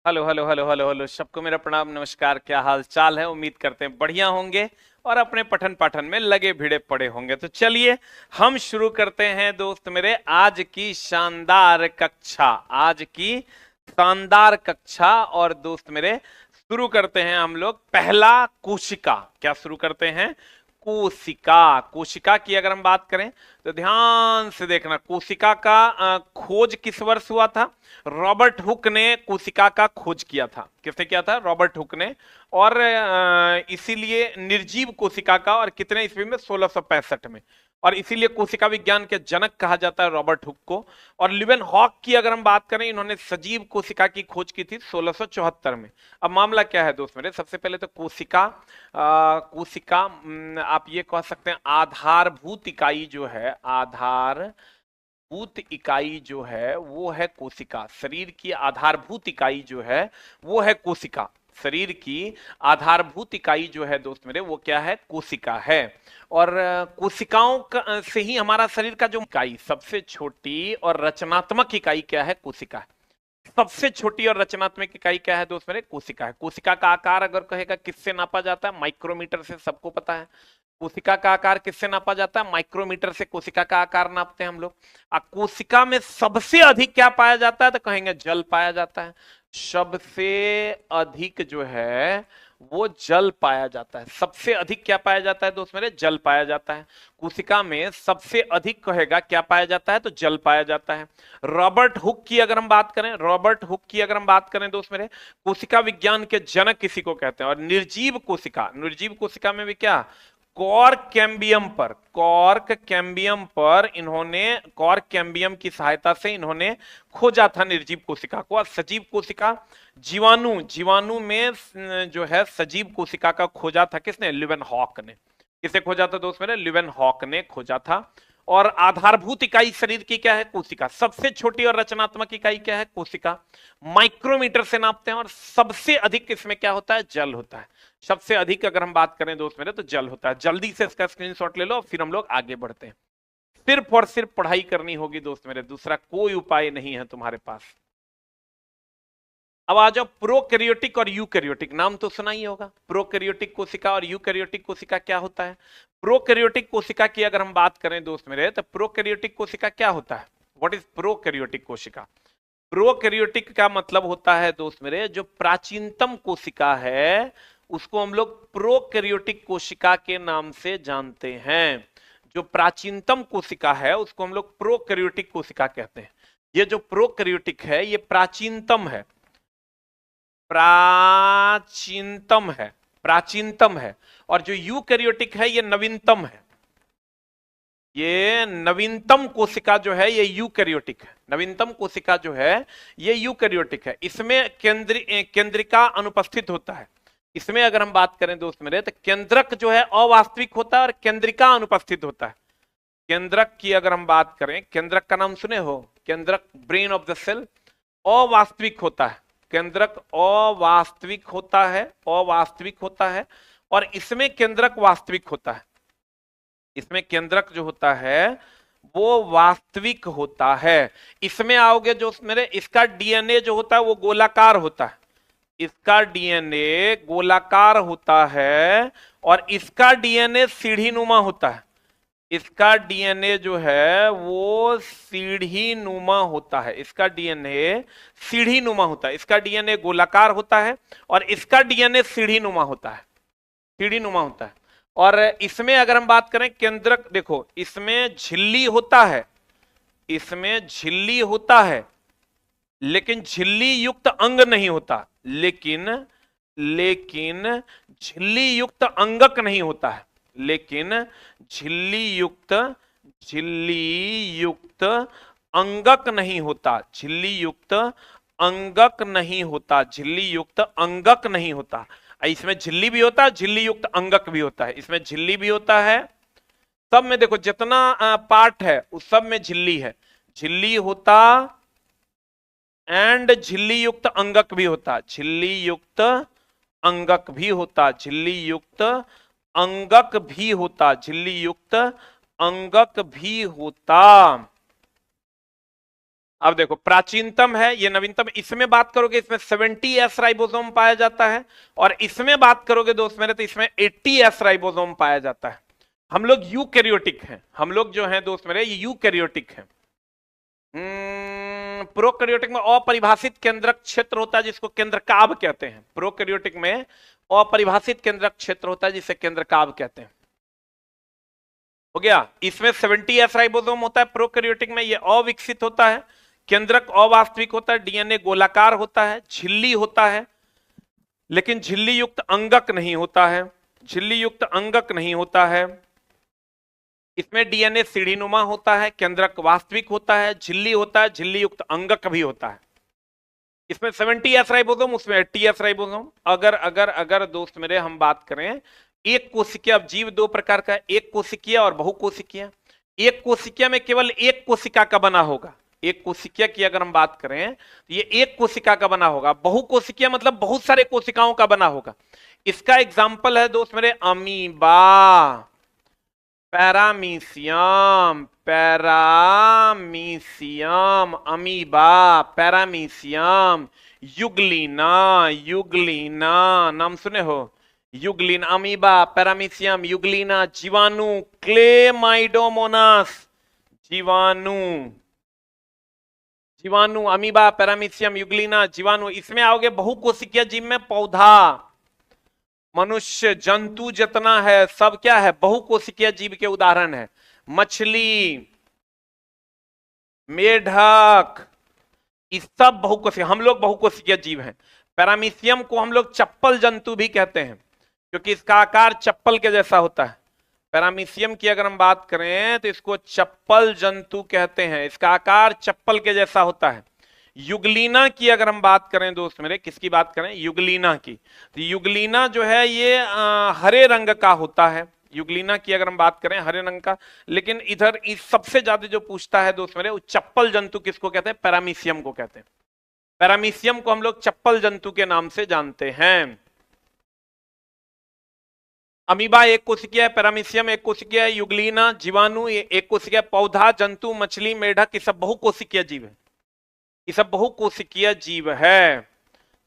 Hello hello hello hello hello, सबको मेरा प्रणाम नमस्कार। क्या हाल चाल है? उम्मीद करते हैं बढ़िया होंगे और अपने पठन पाठन में लगे भिड़े पड़े होंगे। तो चलिए हम शुरू करते हैं दोस्त मेरे आज की शानदार कक्षा। आज की शानदार कक्षा और दोस्त मेरे शुरू करते हैं हम लोग पहला कोशिका। क्या शुरू करते हैं? कोशिका। कोशिका की अगर हम बात करें तो ध्यान से देखना, कोशिका का खोज किस वर्ष हुआ था? रॉबर्ट हुक ने कोशिका का खोज किया था। किसने किया था? रॉबर्ट हुक ने। और इसीलिए निर्जीव कोशिका का, और कितने ईस्वी में? 1665 में। और इसीलिए कोशिका विज्ञान के जनक कहा जाता है रॉबर्ट हुक को। और लिवेन हॉक की अगर हम बात करें, इन्होंने सजीव कोशिका की खोज की थी 1674 में। अब मामला क्या है दोस्त मेरे? सबसे पहले तो कोशिका, कोशिका आप ये कह सकते हैं आधारभूत इकाई जो है, आधारभूत इकाई जो है वो है कोशिका। शरीर की आधारभूत इकाई जो है वो है कोशिका। शरीर की आधारभूत इकाई जो है दोस्त मेरे वो क्या है? कोशिका है। और कोशिकाओं से ही हमारा शरीर का जो इकाई, सबसे छोटी और रचनात्मक इकाई क्या है? कोशिका है। सबसे छोटी और रचनात्मक इकाई क्या है दोस्त मेरे? कोशिका है। कोशिका का आकार अगर कहेगा किससे नापा जाता है? माइक्रोमीटर से, सबको पता है। कोशिका का आकार किससे नापा जाता है? माइक्रोमीटर से कोशिका का आकार नापते हैं हम लोग। कोशिका में सबसे अधिक क्या पाया जाता है? तो कहेंगे जल पाया जाता है। सबसे अधिक जो है वो जल पाया जाता है। सबसे अधिक क्या पाया जाता है दोस्त मेरे? जल पाया जाता है। कोशिका में सबसे अधिक कहेगा क्या पाया जाता है? तो जल पाया जाता है। रॉबर्ट हुक की अगर हम बात करें, रॉबर्ट हुक की अगर हम बात करें दोस्त मेरे, कोशिका विज्ञान के जनक किसी को कहते हैं। और निर्जीव कोशिका, निर्जीव कोशिका में भी क्या? कॉर्क कैम्बियम पर, कॉर्क कैम्बियम पर इन्होंने, कॉर्क कैम्बियम की सहायता से इन्होंने खोजा था निर्जीव कोशिका को। और सजीव कोशिका, जीवाणु, जीवाणु में जो है सजीव कोशिका का खोजा था किसने? लिवेन हॉक ने। किसे खोजा था दोस्त मेरे? लिवेन हॉक ने खोजा था। और आधारभूत इकाई शरीर की क्या है? कोशिका। सबसे छोटी और रचनात्मक इकाई क्या है? कोशिका। माइक्रोमीटर से नापते हैं। और सबसे अधिक इसमें क्या होता है? जल होता है। सबसे अधिक अगर हम बात करें दोस्त मेरे तो जल होता है। जल्दी से इसका स्क्रीनशॉट ले लो, फिर हम लोग आगे बढ़ते हैं। सिर्फ और सिर्फ पढ़ाई करनी होगी दोस्त मेरे, दूसरा कोई उपाय नहीं है तुम्हारे पास। अब आ जाओ प्रोकैरियोटिक और यूकैरियोटिक। नाम तो सुना ही होगा। प्रोकैरियोटिक कोशिका और यूकैरियोटिक कोशिका क्या होता है? प्रोकैरियोटिक कोशिका की अगर हम बात करें दोस्त मेरे, तो प्रोकैरियोटिक कोशिका क्या होता है? व्हाट इज प्रोकैरियोटिक कोशिका? प्रोकैरियोटिक का मतलब होता है दोस्त मेरे, जो प्राचीनतम कोशिका है उसको हम लोग प्रोकैरियोटिक कोशिका के नाम से जानते हैं। जो प्राचीनतम कोशिका है उसको हम लोग प्रोकैरियोटिक कोशिका कहते हैं। ये जो प्रोकैरियोटिक है ये प्राचीनतम है, प्राचीनतम है, प्राचीनतम है। और जो यूकैरियोटिक है ये नवीनतम है। ये नवीनतम कोशिका जो है ये यूकैरियोटिक है। नवीनतम कोशिका जो है ये यूकैरियोटिक है। इसमें केंद्रिका अनुपस्थित होता है। इसमें अगर हम बात करें दोस्त मेरे तो केंद्रक जो है अवास्तविक होता है और केंद्रिका अनुपस्थित होता है। केंद्रक की अगर हम बात करें, केंद्रक का नाम सुने हो? केंद्रक, ब्रेन ऑफ द सेल, अवास्तविक होता है। केंद्रक अवास्तविक होता है, अवास्तविक होता है। और इसमें केंद्रक वास्तविक होता है। इसमें केंद्रक जो होता है वो वास्तविक होता है। इसमें आओगे जो मेरे, इसका डीएनए जो होता है वो गोलाकार होता है। इसका डीएनए गोलाकार होता है और इसका डीएनए सीढ़ी नुमा होता है। इसका डीएनए जो है वो सीढ़ी नुमा होता है। इसका डीएनए सीढ़ी नुमा होता है। इसका डीएनए गोलाकार होता है और इसका डीएनए सीढ़ी नुमा होता है, सीढ़ी नुमा होता है। और इसमें अगर हम बात करें केंद्रक, देखो इसमें झिल्ली होता है, इसमें झिल्ली होता है लेकिन झिल्ली युक्त अंग नहीं होता। लेकिन लेकिन झिल्ली युक्त अंगक नहीं होता है। लेकिन झिल्ली युक्त, झिल्ली युक्त अंगक नहीं होता। झिल्ली युक्त अंगक नहीं होता। झिल्ली युक्त अंगक नहीं होता। इसमें झिल्ली भी होता है, झिल्ली युक्त अंगक भी होता है। इसमें झिल्ली भी होता है, सब में देखो जितना पार्ट है उस सब में झिल्ली है। झिल्ली होता एंड झिल्ली युक्त अंगक भी होता। झिल्ली युक्त अंगक भी होता। झिल्ली युक्त अंगक भी होता। झिल्ली युक्त अंगक भी होता। अब देखो प्राचीनतम है, ये नवीनतम। इसमें बात करोगे इसमें 70s राइबोसोम पाया जाता है, और इसमें बात करोगे दोस्त मेरे तो इसमें 80s राइबोसोम पाया जाता है। हम लोग यूकैरियोटिक हैं, हम लोग जो हैं दोस्त मेरे ये यूकैरियोटिक हैं। प्रोकैरियोटिक में अपरिभाषित केंद्रक क्षेत्र होता है जिसको केंद्रकाभ कहते हैं। प्रोकैरियोटिक में अपरिभाषित केंद्रक क्षेत्र होता है जिसे केंद्रकाभ कहते हैं। हो गया। इसमें 70s राइबोसोम होता है। प्रोकैरियोटिक में ये अविकसित होता है, केंद्रक अवास्तविक होता है, डीएनए गोलाकार होता है, झिल्ली होता है, लेकिन झिल्ली युक्त अंगक नहीं होता है, झिल्ली युक्त अंगक नहीं होता है। इसमें डीएनए सीढ़ीनुमा होता है, केंद्रक वास्तविक होता है, झिल्ली होता है, झिल्ली युक्त अंगक भी होता है। इसमें 70s राइबोसोम, उसमें 80s राइबोसोम। अगर अगर अगर दोस्त मेरे हम बात करें एक कोशिकीय, अब जीव दो प्रकार का है, एक कोशिकीय और बहुकोशिकीय। एक कोशिकीय में केवल एक कोशिका का बना होगा। एक कोशिकीय की अगर हम बात करें तो ये एक कोशिका का बना होगा। बहुकोशिकीय मतलब बहुत सारे कोशिकाओं का बना होगा। इसका एग्जाम्पल है दोस्त मेरे amoeba, paramecium, paramecium, amoeba, paramecium, euglena, euglena नाम सुने हो, युगलीन, अमीबा, पैरामीशियम, युगलीना, जीवाणु, क्लेमाइडोमोनास, जीवाणु, जीवाणु, अमीबा, पैरामीशियम, युगलीना, जीवाणु। इसमें आओगे बहुकोशिकीय जीव में पौधा, मनुष्य, जंतु जितना है सब क्या है, बहुकोशिकीय जीव के उदाहरण है। मछली, मेढक, इस सब बहुकोशिकीय, हम लोग बहुकोशिकीय जीव हैं। पैरामीशियम को हम लोग चप्पल जंतु भी कहते हैं क्योंकि इसका आकार चप्पल के जैसा होता है। पैरामीशियम की अगर हम बात करें तो इसको चप्पल जंतु कहते हैं, इसका आकार चप्पल के जैसा होता है। युगलीना की अगर हम बात करें दोस्त मेरे, किसकी बात करें, युगलीना की, तो युगलीना जो है ये हरे रंग का होता है। युगलीना की अगर हम बात करें हरे रंग का, लेकिन इधर इस सबसे ज्यादा जो पूछता है दोस्त मेरे, वो चप्पल जंतु किसको कहते हैं, पैरामीशियम को कहते हैं। पैरामीशियम को हम लोग चप्पल जंतु के नाम से जानते हैं। अमीबा एक कोशिकीय है, पैरामीशियम एक कोशिकीय है, युगलीना, जीवाणु एक कोशिकीय, पौधा, जंतु, मछली, मेढक, ये सब बहुकोशिकीय जीव है, ये सब बहुकोशिकीय जीव है।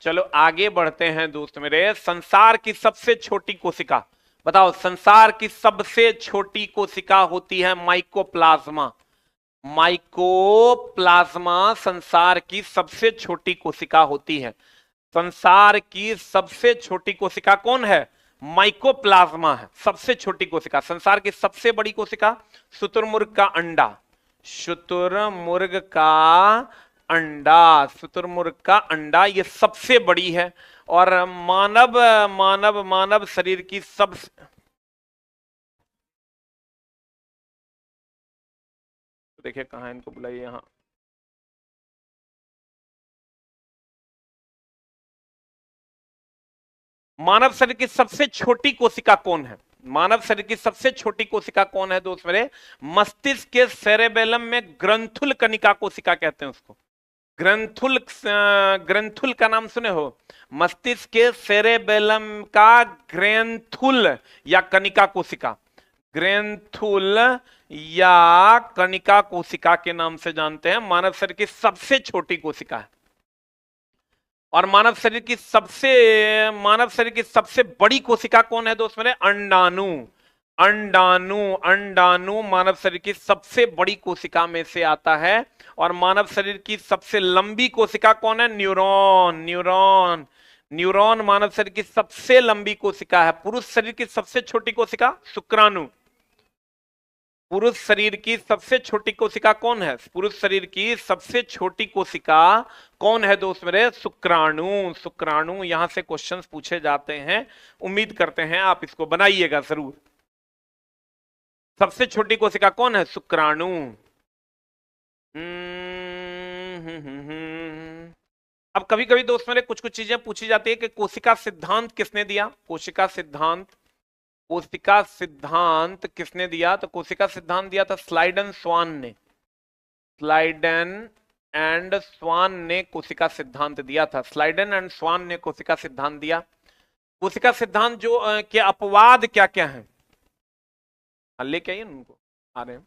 चलो आगे बढ़ते हैं दोस्त मेरे। संसार की सबसे छोटी कोशिका बताओ, संसार की सबसे छोटी कोशिका होती है माइकोप्लाज्मा। माइकोप्लाज्मा संसार की सबसे छोटी कोशिका होती है। संसार की सबसे छोटी कोशिका कौन है, माइकोप्लाज्मा है सबसे छोटी कोशिका। संसार की सबसे बड़ी कोशिका शुतुरमुर्ग का अंडा, शुतुरमुर्ग का अंडा, शुतुरमुर्ग का अंडा ये सबसे बड़ी है। और मानव मानव मानव शरीर की सबसे, देखिए कहां इनको बुलाइए, यहां मानव शरीर की सबसे छोटी कोशिका कौन है, मानव शरीर की सबसे छोटी कोशिका कौन है दोस्त मेरे, मस्तिष्क के सेरेबेलम में ग्रंथुल कनिका कोशिका कहते हैं उसको। ग्रंथुल, ग्रंथुल का नाम सुने हो, मस्तिष्क के सेरेबेलम का ग्रंथुल या कनिका कोशिका, ग्रंथुल या कनिका कोशिका के नाम से जानते हैं। मानव शरीर की सबसे छोटी कोशिका है। और मानव शरीर की सबसे बड़ी कोशिका कौन है दोस्त मेरे, अंडाणु। अंडाणु, अंडाणु मानव शरीर की सबसे बड़ी कोशिका में से आता है। और मानव शरीर की सबसे लंबी कोशिका कौन है, न्यूरॉन। न्यूरॉन, न्यूरॉन मानव शरीर की सबसे लंबी कोशिका है। पुरुष शरीर की सबसे छोटी कोशिका शुक्राणु। पुरुष शरीर की सबसे छोटी कोशिका कौन है, पुरुष शरीर की सबसे छोटी कोशिका कौन है दोस्त मेरे, शुक्राणु। शुक्राणु, यहां से क्वेश्चंस पूछे जाते हैं, उम्मीद करते हैं आप इसको बनाइएगा जरूर। सबसे छोटी कोशिका कौन है, शुक्राणु। अब कभी कभी दोस्त मेरे कुछ कुछ चीजें पूछी जाती है कि कोशिका सिद्धांत किसने दिया। कोशिका सिद्धांत, कोशिका सिद्धांत किसने दिया, तो कोशिका सिद्धांत दिया था स्लाइडन स्वान ने। स्लाइडन एंड स्वान ने कोशिका सिद्धांत दिया था। स्लाइडन एंड स्वान ने कोशिका सिद्धांत दिया। कोशिका सिद्धांत जो के अपवाद क्या क्या हैं, लेके आइए उनको, आ रहे हैं।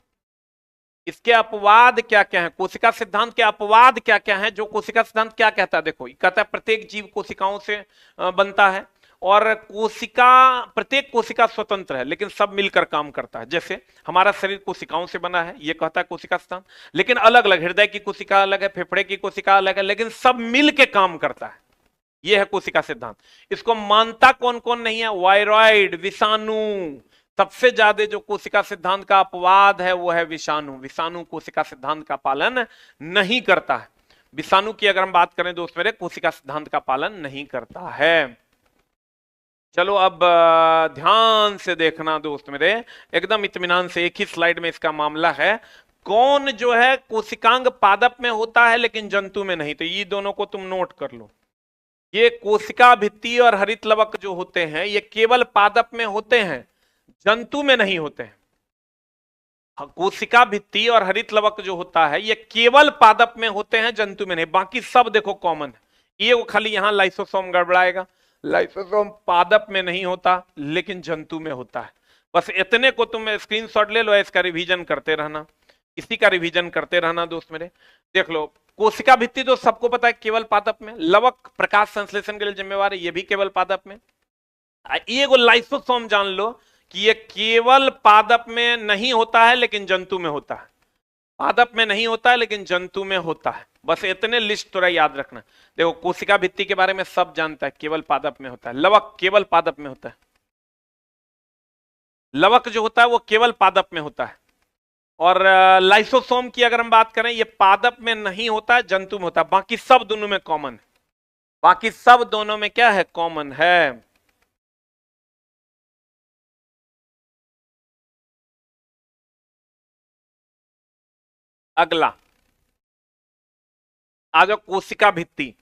इसके अपवाद क्या क्या है, कोशिका सिद्धांत के अपवाद क्या क्या है। जो कोशिका सिद्धांत क्या कहता है, देखो कहता है प्रत्येक जीव कोशिकाओं से बनता है और कोशिका, प्रत्येक कोशिका स्वतंत्र है लेकिन सब मिलकर काम करता है। जैसे हमारा शरीर कोशिकाओं से बना है, ये कहता है कोशिका सिद्धांत, लेकिन अलग अलग, हृदय की कोशिका अलग है, फेफड़े की कोशिका अलग है, लेकिन सब मिल के काम करता है। यह है कोशिका सिद्धांत। इसको मानता कौन कौन नहीं है, वायरॉइड, विषाणु। सबसे ज्यादा जो कोशिका सिद्धांत का अपवाद है वो है विषाणु। विषाणु कोशिका सिद्धांत का पालन नहीं करता है। विषाणु की अगर हम बात करें दोस्त मेरे, कोशिका सिद्धांत का पालन नहीं करता है। चलो अब ध्यान से देखना दोस्त मेरे, एकदम इत्मीनान से, एक ही स्लाइड में इसका मामला है। कौन जो है कोशिकांग पादप में होता है लेकिन जंतु में नहीं, तो ये दोनों को तुम नोट कर लो। ये कोशिका भित्ति और हरित लवक जो होते हैं ये केवल पादप में होते हैं, जंतु में नहीं होते हैं। कोशिका भित्ति और हरित लवक जो होता है ये केवल पादप में होते हैं, जंतु में नहीं। बाकी सब देखो कॉमन है। ये वो खाली यहां लाइसोसोम गड़बड़ाएगा, लाइसोसोम पादप में नहीं होता लेकिन जंतु में होता है। बस इतने को तुम स्क्रीनशॉट ले लो, इसका रिवीजन करते रहना, इसी का रिवीजन करते रहना दोस्त मेरे। देख लो, कोशिका भित्ति तो सबको पता है केवल पादप में, लवक प्रकाश संश्लेषण के लिए जिम्मेवार है, ये भी केवल पादप में। ये लाइसोसोम जान लो कि ये केवल पादप में नहीं होता है लेकिन जंतु में होता है। पादप में नहीं होता है लेकिन जंतु में होता है। बस इतने लिस्ट थोड़ा याद रखना। देखो कोशिका भित्ति के बारे में सब जानता है, केवल पादप में होता है। लवक केवल पादप में होता है, लवक जो होता है वो केवल पादप में होता है। और लाइसोसोम की अगर हम बात करें, ये पादप में नहीं होता है, जंतु में होता है। बाकी सब दोनों में कॉमन है, बाकी सब दोनों में क्या है, कॉमन है। अगला आ जाओ, कोशिका भित्ति।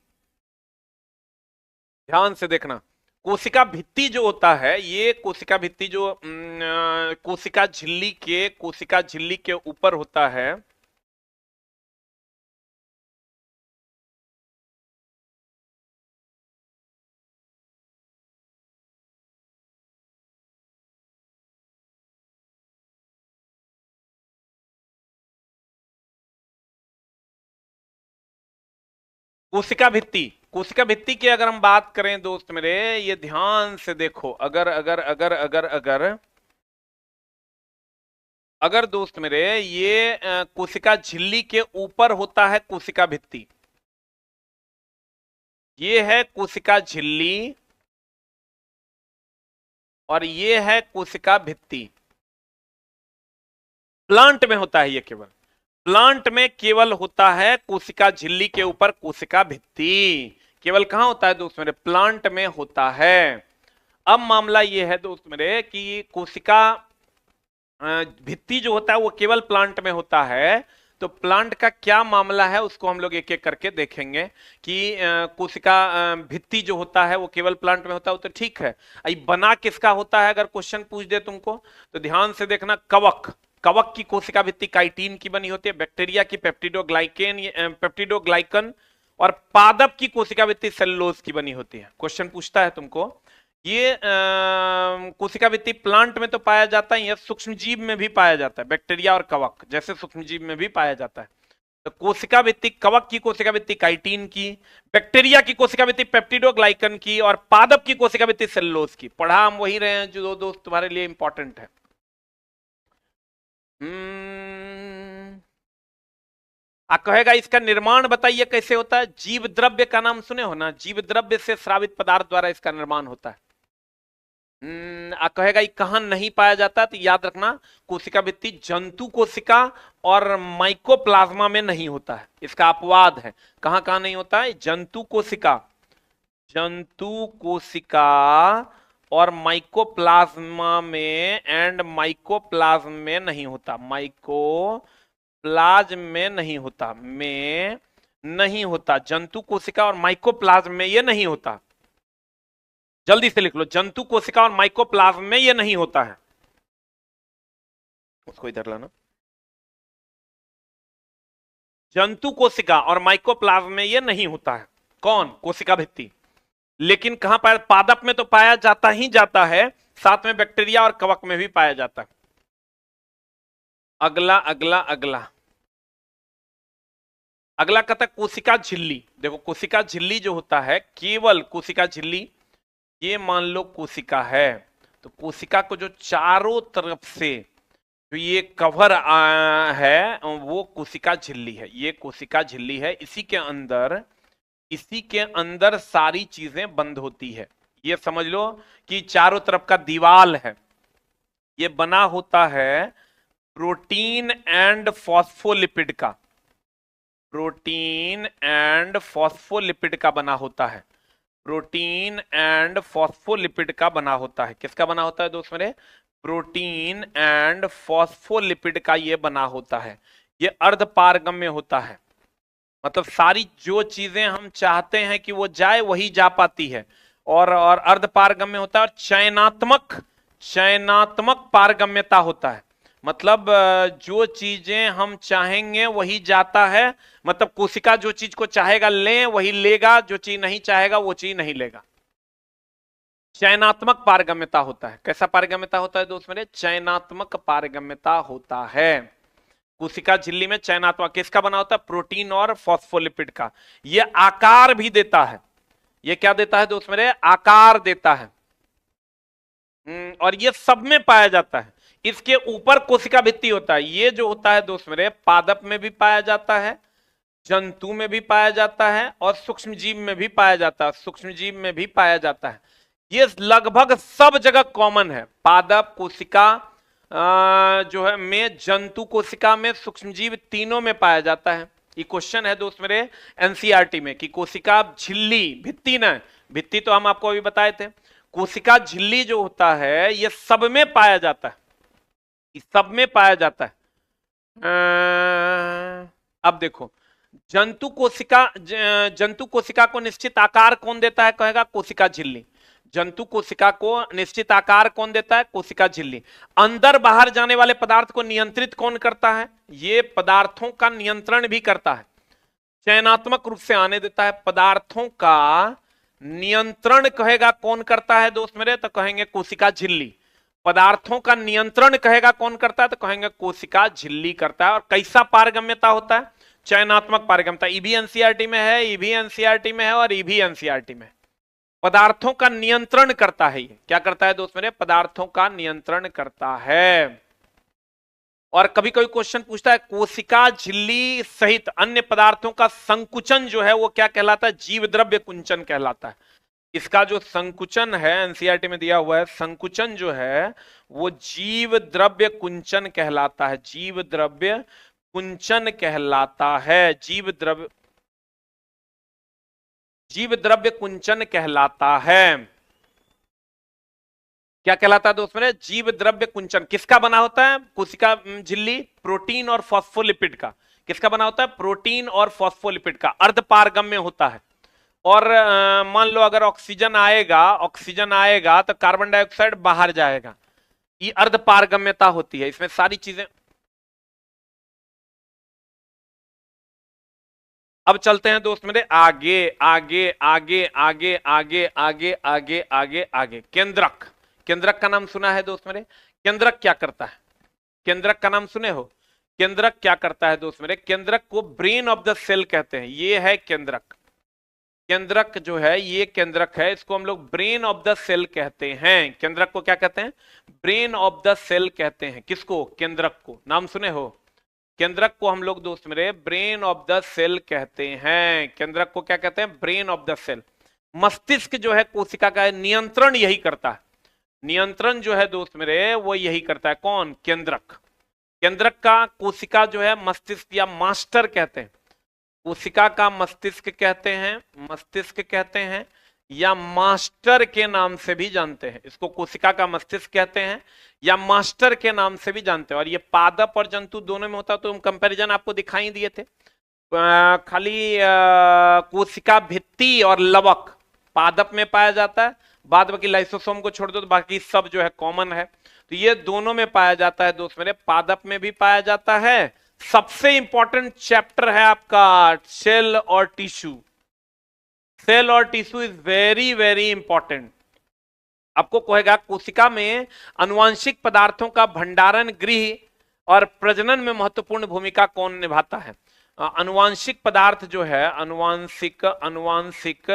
ध्यान से देखना, कोशिका भित्ति जो होता है, ये कोशिका भित्ति जो कोशिका झिल्ली के ऊपर होता है। कोशिका भित्ति, कोशिका भित्ति की अगर हम बात करें दोस्त मेरे, ये ध्यान से देखो, अगर अगर अगर अगर अगर अगर दोस्त मेरे, ये कोशिका झिल्ली के ऊपर होता है कोशिका भित्ति। ये है कोशिका झिल्ली और ये है कोशिका भित्ति। प्लांट में होता है ये, केवल प्लांट में केवल होता है कोशिका झिल्ली के ऊपर कोशिका भित्ति। केवल कहां होता है दोस्त मेरे, प्लांट में होता है। अब मामला ये है दोस्त मेरे कि कोशिका भित्ति जो होता है वो केवल प्लांट में होता है, तो प्लांट का क्या मामला है उसको हम लोग एक एक करके देखेंगे कि कोशिका भित्ति जो होता है वो केवल प्लांट में होता है, तो ठीक है। आई बना किसका होता है, अगर क्वेश्चन पूछ दे तुमको तो ध्यान से देखना। कवक, कवक की कोशिका भित्ति काइटिन की बनी होती है, बैक्टीरिया की पेप्टिडोग्लाइकन, और पादप की कोशिका भित्ति सेलुलोज की बनी होती है। क्वेश्चन पूछता है तुमको, ये कोशिका भित्ति प्लांट में तो पाया जाता है, सूक्ष्म जीव में भी पाया जाता है, बैक्टीरिया और कवक जैसे सूक्ष्म जीव में भी पाया जाता है। तो कोशिका भित्ति, कवक की कोशिका भित्ति काइटिन की, बैक्टीरिया की कोशिका भित्ति पेप्टिडोग्लाइकन की, और पादप की कोशिका भित्ति सेलुलोज की। पढ़ा हम वही रहे हैं जो दो दोस्त तुम्हारे लिए इंपॉर्टेंट है। कहेगा इसका निर्माण बताइए कैसे होता है। जीव द्रव्य का नाम सुने हो ना, जीव द्रव्य से स्रावित पदार्थ द्वारा इसका निर्माण होता है। कहेगा ये कहां नहीं पाया जाता, तो याद रखना कोशिका भित्ति जंतु कोशिका और माइकोप्लाज्मा में नहीं होता है, इसका अपवाद है। कहां कहां नहीं होता है, जंतु कोशिका, जंतु कोशिका और माइकोप्लाज्मा में, एंड माइकोप्लाज्म में नहीं होता, माइकोप्लाज्म में नहीं होता, में नहीं होता। जंतु कोशिका और माइकोप्लाज्म में ये नहीं होता। जल्दी से लिख लो, जंतु कोशिका और माइकोप्लाज्म में ये नहीं होता है। उसको इधर लाना। जंतु कोशिका और माइकोप्लाज्म में ये नहीं होता है। कौन, कोशिका भित्ति। लेकिन कहां पाया, पादप में तो पाया जाता ही जाता है, साथ में बैक्टीरिया और कवक में भी पाया जाता है। अगला अगला अगला अगला कहता है कोशिका झिल्ली। देखो कोशिका झिल्ली जो होता है, केवल कोशिका झिल्ली, ये मान लो कोशिका है, तो कोशिका को जो चारों तरफ से जो ये कवर है वो कोशिका झिल्ली है। ये कोशिका झिल्ली है, इसी के अंदर सारी चीजें बंद होती है। ये समझ लो कि चारों तरफ का दीवाल है, ये बना होता है प्रोटीन एंड फॉस्फोलिपिड का, प्रोटीन एंड फॉस्फोलिपिड का बना होता है, प्रोटीन एंड फॉस्फोलिपिड का बना होता है। किसका बना होता है दोस्त मेरे? प्रोटीन एंड फॉस्फोलिपिड का ये बना होता है। ये अर्धपारगम्य होता है, मतलब सारी जो चीजें हम चाहते हैं कि वो जाए वही जा पाती है। और अर्धपारगम्य होता है, और चयनात्मक पारगम्यता होता है, मतलब जो चीजें हम चाहेंगे वही जाता है। मतलब कोशिका जो चीज को चाहेगा ले वही लेगा, जो चीज नहीं चाहेगा वो चीज नहीं लेगा। चयनात्मक पारगम्यता होता है। कैसा पारगम्यता होता है दोस्त मेरे? चयनात्मक पारगम्यता होता है। कोशिका झिल्ली में चयनात्मक किसका बना होता है? प्रोटीन और फॉस्फोलिपिड का। यह आकार भी देता है। यह क्या देता है दोस्त मेरे? आकार देता है। और यह सब में पाया जाता है। इसके ऊपर कोशिका भित्ति होता है। ये जो होता है दोस्त मेरे, पादप में भी पाया जाता है, जंतु में भी पाया जाता है, और सूक्ष्म जीव में भी पाया जाता है, सूक्ष्म जीव में भी पाया जाता है। ये लगभग सब जगह कॉमन है। पादप कोशिका जो है में, जंतु कोशिका में, सूक्ष्म जीव, तीनों में पाया जाता है। ये क्वेश्चन है दोस्त मेरे एनसीईआरटी में कि कोशिका झिल्ली, भित्ति न, भित्ति तो हम आपको अभी बताए थे, कोशिका झिल्ली जो होता है ये सब में पाया जाता है, सब में पाया जाता है। अब देखो, जंतु कोशिका को निश्चित आकार कौन देता है? कहेगा कोशिका झिल्ली। जंतु कोशिका को निश्चित आकार कौन देता है? कोशिका झिल्ली। अंदर बाहर जाने वाले पदार्थ को नियंत्रित कौन करता है? ये पदार्थों का नियंत्रण भी करता है, चयनात्मक रूप से आने देता है। पदार्थों का नियंत्रण कहेगा कौन करता है दोस्त मेरे? तो कहेंगे कोशिका झिल्ली। पदार्थों का नियंत्रण कहेगा कौन करता है? तो कहेंगे कोशिका झिल्ली करता है। और कैसा पारगम्यता होता है? चयनात्मक पारगम्यता। ई भी एनसीईआरटी में है, ई भी एनसीईआरटी में है, और ई भी एनसीईआरटी में। पदार्थों का नियंत्रण करता है। ये क्या करता है दोस्त मेरे? पदार्थों का नियंत्रण करता है। और कभी कभी क्वेश्चन पूछता है कोशिका झिल्ली सहित अन्य पदार्थों का संकुचन जो है वो क्या कहलाता है? जीव द्रव्य कुंचन कहलाता है। इसका जो संकुचन है एनसीईआरटी में दिया हुआ है, संकुचन जो है वो जीव द्रव्य कुंचन कहलाता है। जीव द्रव्य कुंचन कहलाता है। जीव द्रव्य कुंचन कहलाता है। क्या कहलाता है दोस्त मेरे? जीव द्रव्य कुंचन। किसका बना होता है कोशिका झिल्ली? प्रोटीन और फॉस्फोलिपिड का। किसका बना होता है? प्रोटीन और फॉस्फोलिपिड का। अर्धपारगम्य होता है। और मान लो अगर ऑक्सीजन आएगा तो कार्बन डाइऑक्साइड बाहर जाएगा। ये अर्धपारगम्यता होती है। इसमें सारी चीजें। अब चलते हैं दोस्त मेरे आगे आगे आगे आगे आगे आगे आगे आगे आगे। केंद्रक। केंद्रक का नाम सुना है दोस्त मेरे? केंद्रक क्या करता है? केंद्रक का नाम सुने हो? केंद्रक क्या करता है दोस्त मेरे? केंद्रक को ब्रेन ऑफ द सेल कहते हैं। ये है केंद्रक। केंद्रक जो है ये केंद्रक है, इसको हम लोग ब्रेन ऑफ द सेल कहते हैं। केंद्रक को क्या कहते हैं? ब्रेन ऑफ द सेल कहते हैं। किसको? केंद्रक को। नाम सुने हो? केंद्रक को हम लोग दोस्त मेरे ब्रेन ऑफ द सेल कहते हैं। केंद्रक को क्या कहते हैं? Brain of the cell. मस्तिष्क जो है कोशिका का नियंत्रण यही करता है। नियंत्रण जो है दोस्त मेरे वो यही करता है। कौन? केंद्रक। केंद्रक का कोशिका जो है मस्तिष्क या मास्टर कहते हैं। कोशिका का मस्तिष्क कहते हैं, मस्तिष्क कहते हैं, या मास्टर के नाम से भी जानते हैं। इसको कोशिका का मस्तिष्क कहते हैं या मास्टर के नाम से भी जानते हैं। और ये पादप और जंतु दोनों में होता, तो हम कंपैरिजन आपको दिखाई दिए थे। खाली कोशिका भित्ति और लवक पादप में पाया जाता है, बाद बाकी लाइसोसोम को छोड़ दो तो बाकी सब जो है कॉमन है। तो ये दोनों में पाया जाता है दोस्त मेरे। पादप में भी पाया जाता है। सबसे इंपॉर्टेंट चैप्टर है आपका सेल और टिश्यू। सेल और tissue is very very important. आपको कहेगा कोशिका में आनुवांशिक पदार्थों का भंडारण, गृह और प्रजनन में महत्वपूर्ण भूमिका कौन निभाता है? अनुवांशिक पदार्थ जो है, अनुवांशिक अनुवांशिक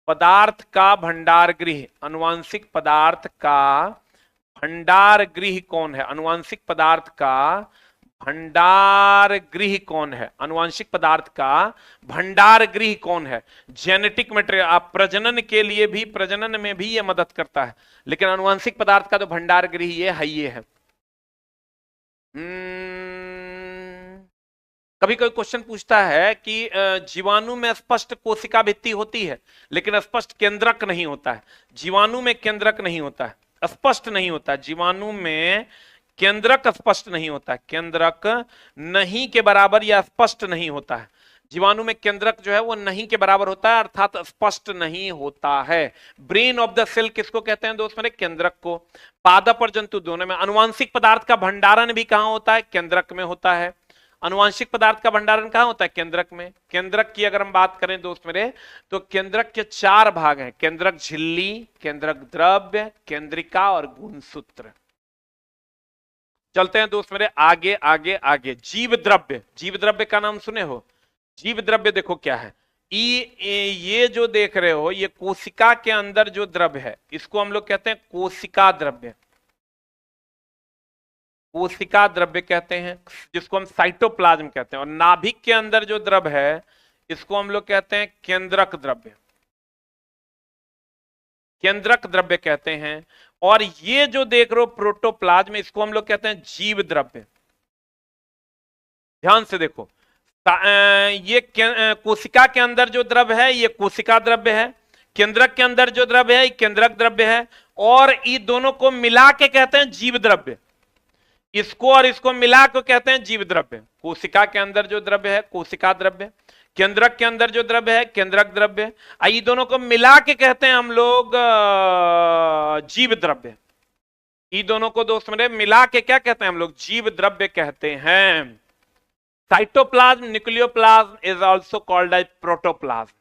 पदार्थ का भंडार गृह, अनुवांशिक पदार्थ का भंडार गृह कौन है? अनुवांशिक पदार्थ का भंडार गृह कौन है? अनुवांशिक पदार्थ का भंडार गृह कौन है? जेनेटिक मटेरियल, आप प्रजनन के लिए भी, प्रजनन में भी ये मदद करता है, लेकिन अनुवांशिक पदार्थ का तो भंडार गृह ये है। कभी कोई क्वेश्चन पूछता है कि जीवाणु में स्पष्ट कोशिका भित्ति होती है लेकिन स्पष्ट केंद्रक नहीं होता है। जीवाणु में केंद्रक नहीं होता है, स्पष्ट नहीं होता है। जीवाणु में केंद्रक स्पष्ट नहीं होता है, केंद्रक नहीं के बराबर या स्पष्ट नहीं होता है। जीवाणु में केंद्रक जो है वो नहीं के बराबर होता है, अर्थात स्पष्ट नहीं होता है। ब्रेन ऑफ द सेल किसको कहते हैं दोस्त मेरे? केंद्रक को। पादप और जंतु दोनों में अनुवांशिक पदार्थ का भंडारण भी कहां होता है? केंद्रक में होता है। अनुवांशिक पदार्थ का भंडारण कहां होता है? केंद्रक में। केंद्रक की अगर हम बात करें दोस्त मेरे, तो केंद्रक के 4 भाग हैं, केंद्रक झिल्ली, केंद्रक द्रव्य, केंद्रिका और गुणसूत्र। चलते हैं दोस्त मेरे आगे आगे आगे। जीव द्रव्य, जीव द्रव्य का नाम सुने हो? जीव द्रव्य देखो क्या है, ये जो देख रहे हो ये कोशिका के अंदर जो द्रव्य है इसको हम लोग कहते हैं कोशिका द्रव्य, कोशिका द्रव्य कहते हैं, जिसको हम साइटोप्लाज्म कहते हैं। और नाभिक के अंदर जो द्रव्य है इसको हम लोग कहते हैं केंद्रक द्रव्य, केंद्रक द्रव्य कहते हैं। और ये जो देख रहे हो प्रोटोप्लाज्म, इसको हम लोग कहते हैं जीव द्रव्य। ध्यान से देखो, ये कोशिका के अंदर जो द्रव्य है ये कोशिका द्रव्य है, केंद्रक के अंदर जो द्रव्य है ये केंद्रक द्रव्य है, और इन दोनों को मिला के कहते हैं जीव द्रव्य। इसको और इसको मिला के कहते हैं जीव द्रव्य। कोशिका के अंदर जो द्रव्य है कोशिका द्रव्य, केंद्रक के अंदर जो द्रव्य है केंद्रक द्रव्य, ये दोनों को मिला के कहते हैं हम लोग जीव द्रव्य। इन दोनों को दोस्त मेरे मिला के क्या कहते हैं हम लोग? जीव द्रव्य कहते हैं। Cytoplasm, nucleoplasm is also called as protoplasm.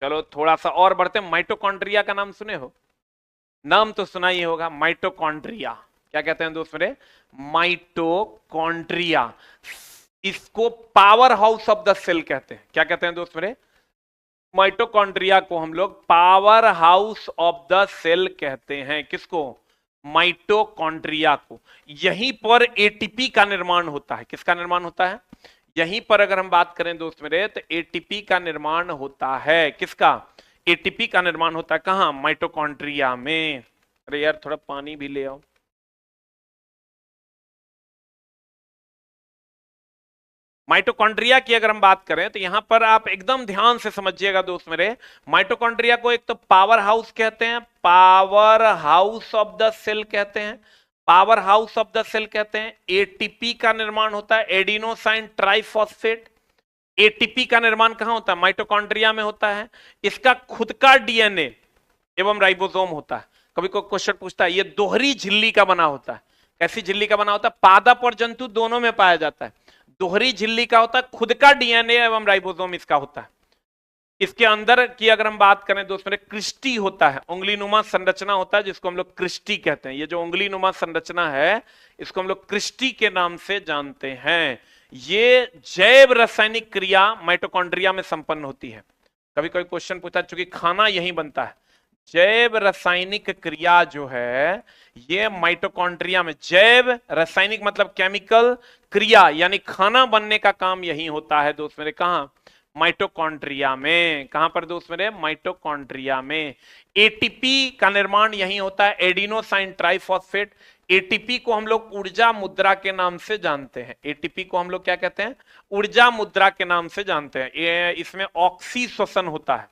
चलो थोड़ा सा और बढ़ते हैं। माइटोकॉन्ड्रिया का नाम सुने हो? नाम तो सुना ही होगा, माइटोकॉन्ड्रिया। क्या कहते हैं दोस्त मेरे? माइटोकॉन्ड्रिया। इसको power house of the cell कहते हैं। क्या कहते हैं दोस्त मेरे? माइटोकॉन्ड्रिया को हम लोग power house of the cell कहते हैं। किसको? माइटोकॉन्ड्रिया को। यहीं पर एटीपी का निर्माण होता है। किसका निर्माण होता है? यहीं पर अगर हम बात करें दोस्त मेरे तो एटीपी का निर्माण होता है। किसका? एटीपी का निर्माण होता है। कहां? माइटोकॉन्ड्रिया में। अरे यार थोड़ा पानी भी ले आओ। माइटोकॉन्ड्रिया की अगर हम बात करें तो यहां पर आप एकदम ध्यान से समझिएगा दोस्त मेरे। माइटोकॉन्ड्रिया को एक तो पावर हाउस कहते हैं, power house of the cell कहते हैं, power house of the cell कहते हैं। एटीपी का निर्माण होता है, एडिनोसाइन ट्राइफॉस्फेट। एटीपी का निर्माण कहां होता है? माइटोकॉन्ड्रिया में होता है। इसका खुद का डीएनए एवं राइबोसोम होता है। कभी कोई क्वेश्चन पूछता है, ये दोहरी झिल्ली का बना होता है। कैसी झिल्ली का बना होता है? पादप और जंतु दोनों में पाया जाता है। दोहरी झिल्ली का होता है, खुद का डीएनए एवं राइबोसोम इसका होता है। इसके अंदर की अगर हम बात करें दोस्त मेरे, क्रिस्टी होता है, उंगलीनुमा संरचना होता है, जिसको हम लोग क्रिस्टी कहते हैं। ये जो उंगलीनुमा संरचना है इसको हम लोग क्रिस्टी के नाम से जानते हैं। ये जैव रासायनिक क्रिया माइटोकॉन्ड्रिया में संपन्न होती है। कभी कोई क्वेश्चन पूछा, चूंकि खाना यहीं बनता है, जैव रासायनिक क्रिया जो है ये माइटोकॉन्ड्रिया में, जैव रासायनिक मतलब केमिकल, क्रिया यानी खाना बनने का काम यही होता है दोस्त मेरे। कहां? माइटोकॉन्ड्रिया में। कहां पर दोस्त मेरे? माइटोकॉन्ड्रिया में। एटीपी का निर्माण यही होता है, एडिनोसाइन ट्राइफॉस्फेट। एटीपी को हम लोग ऊर्जा मुद्रा के नाम से जानते हैं। एटीपी को हम लोग क्या कहते हैं? ऊर्जा मुद्रा के नाम से जानते हैं। इसमें ऑक्सी श्वसन होता है।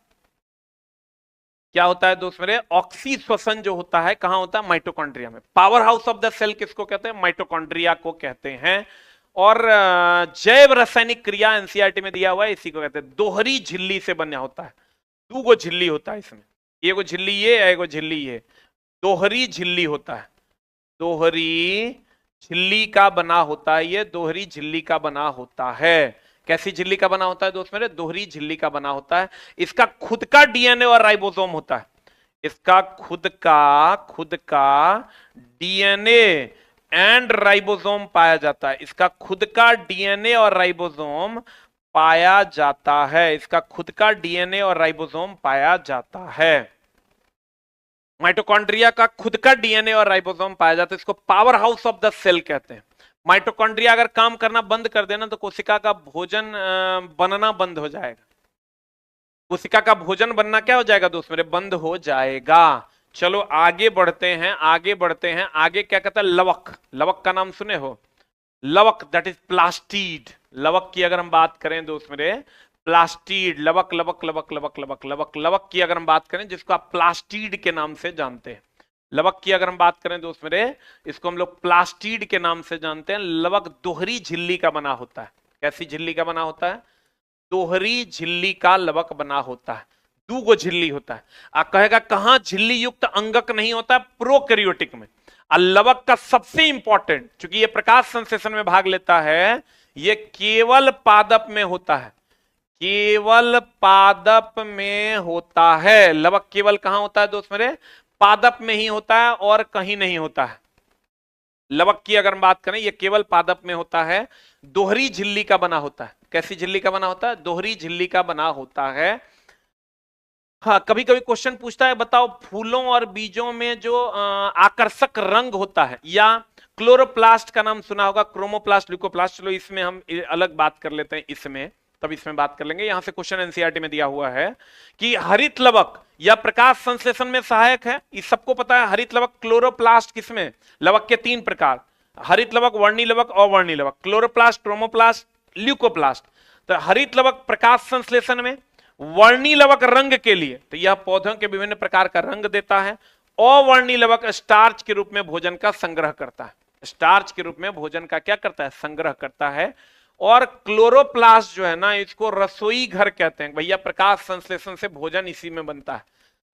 क्या होता है दोस्त मेरे? ऑक्सी श्वसन जो होता है कहां होता है? माइटोकॉन्ड्रिया में। Power house of the cell किसको कहते हैं? माइटोकॉन्ड्रिया को कहते हैं। और जैव रासायनिक क्रिया एनसीईआरटी में दिया हुआ है, इसी को कहते हैं। दोहरी झिल्ली से बना होता है, 2 गो झिल्ली होता है इसमें, एगो झिल्ली ये, एगो झिल्ली ये, दोहरी झिल्ली होता है। दोहरी झिल्ली का बना होता है, ये दोहरी झिल्ली का बना होता है। कैसी झिल्ली का बना होता है दोस्त मेरे? दोहरी झिल्ली का बना होता है। इसका खुद का डीएनए और राइबोसोम होता है। इसका खुद का डीएनए एंड राइबोसोम पाया जाता है। इसका खुद का डीएनए और राइबोसोम पाया जाता है। इसका खुद का डीएनए और राइबोसोम पाया जाता है। माइटोकॉन्ड्रिया का खुद का डीएनए और राइबोसोम पाया जाता है। इसको power house of the cell कहते हैं। माइटोकॉन्ड्रिया अगर काम करना बंद कर देना तो कोशिका का भोजन बनना बंद हो जाएगा। कोशिका का भोजन बनना क्या हो जाएगा दोस्त मेरे? बंद हो जाएगा। चलो आगे बढ़ते हैं, आगे बढ़ते हैं। आगे क्या कहता है? लवक। लवक का नाम सुने हो? लवक दैट इज प्लास्टिड। लवक की अगर हम बात करें दोस्त मेरे, प्लास्टिड, लवक लवक लवक लवक लवक लवक लवक की अगर हम बात करें, जिसको आप प्लास्टिड के नाम से जानते हैं। लवक की अगर हम बात करें दोस्त मेरे, इसको हम लोग प्लास्टिड के नाम से जानते हैं। लवक दोहरी झिल्ली का बना होता है। कैसी झिल्ली का बना होता है? दोहरी झिल्ली का लवक बना होता है। दूगो झिल्ली होता है। आप कहेगा कहां झिल्ली युक्त अंगक नहीं होता? प्रोकैरियोटिक में। लवक का सबसे इंपॉर्टेंट, क्योंकि ये प्रकाश संश्लेषण में भाग लेता है, ये केवल पादप में होता है। केवल पादप में होता है। लवक केवल कहां होता है दोस्त मेरे? पादप में ही होता है और कहीं नहीं होता है। लवक की अगर हम बात करें, ये केवल पादप में होता है। दोहरी झिल्ली का बना होता है। कैसी झिल्ली का बना होता है? दोहरी झिल्ली का बना होता है। हाँ, कभी कभी क्वेश्चन पूछता है, बताओ फूलों और बीजों में जो आकर्षक रंग होता है, या क्लोरोप्लास्ट का नाम सुना होगा, क्रोमोप्लास्ट, ल्यूकोप्लास्ट। चलो इसमें हम अलग बात कर लेते हैं, इसमें तब इसमें बात कर लेंगे। यहां से क्वेश्चन एनसीईआरटी में दिया हुआ है कि हरित लवक या प्रकाश संश्लेषण में सहायक है। इस सबको पता है। हरित लवक, क्लोरोप्लास्ट किसमें? लवक के 3 प्रकार, हरित लवक, वर्णी लवक, अवर्णी लवक। Chloroplast, chromoplast, leucoplast. तो हरित लवक प्रकाश संश्लेषण में, वर्णी लवक रंग के लिए, तो यह पौधों के विभिन्न प्रकार का रंग देता है। अवर्णी लवक स्टार्च के रूप में भोजन का संग्रह करता है। स्टार्च के रूप में भोजन का क्या करता है? संग्रह करता है। और क्लोरोप्लास्ट जो है ना, इसको रसोई घर कहते हैं। भैया प्रकाश संश्लेषण से भोजन इसी में बनता है।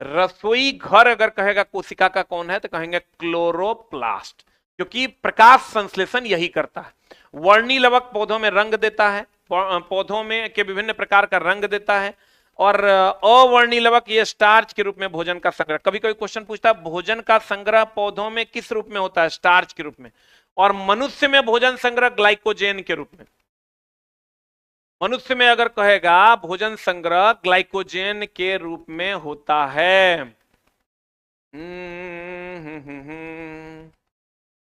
रसोई घर अगर कहेगा कोशिका का कौन है, तो कहेंगे क्लोरोप्लास्ट, क्योंकि प्रकाश संश्लेषण यही करता है। वर्णी लवक पौधों में रंग देता है, पौधों में के विभिन्न प्रकार का रंग देता है। और अवर्णी लवक ये स्टार्च के रूप में भोजन का संग्रह। कभी कभी क्वेश्चन पूछता है भोजन का संग्रह पौधों में किस रूप में होता है? स्टार्च के रूप में। और मनुष्य में भोजन संग्रह ग्लाइकोजेन के रूप में। मनुष्य में अगर कहेगा भोजन संग्रह ग्लाइकोजेन के रूप में होता है।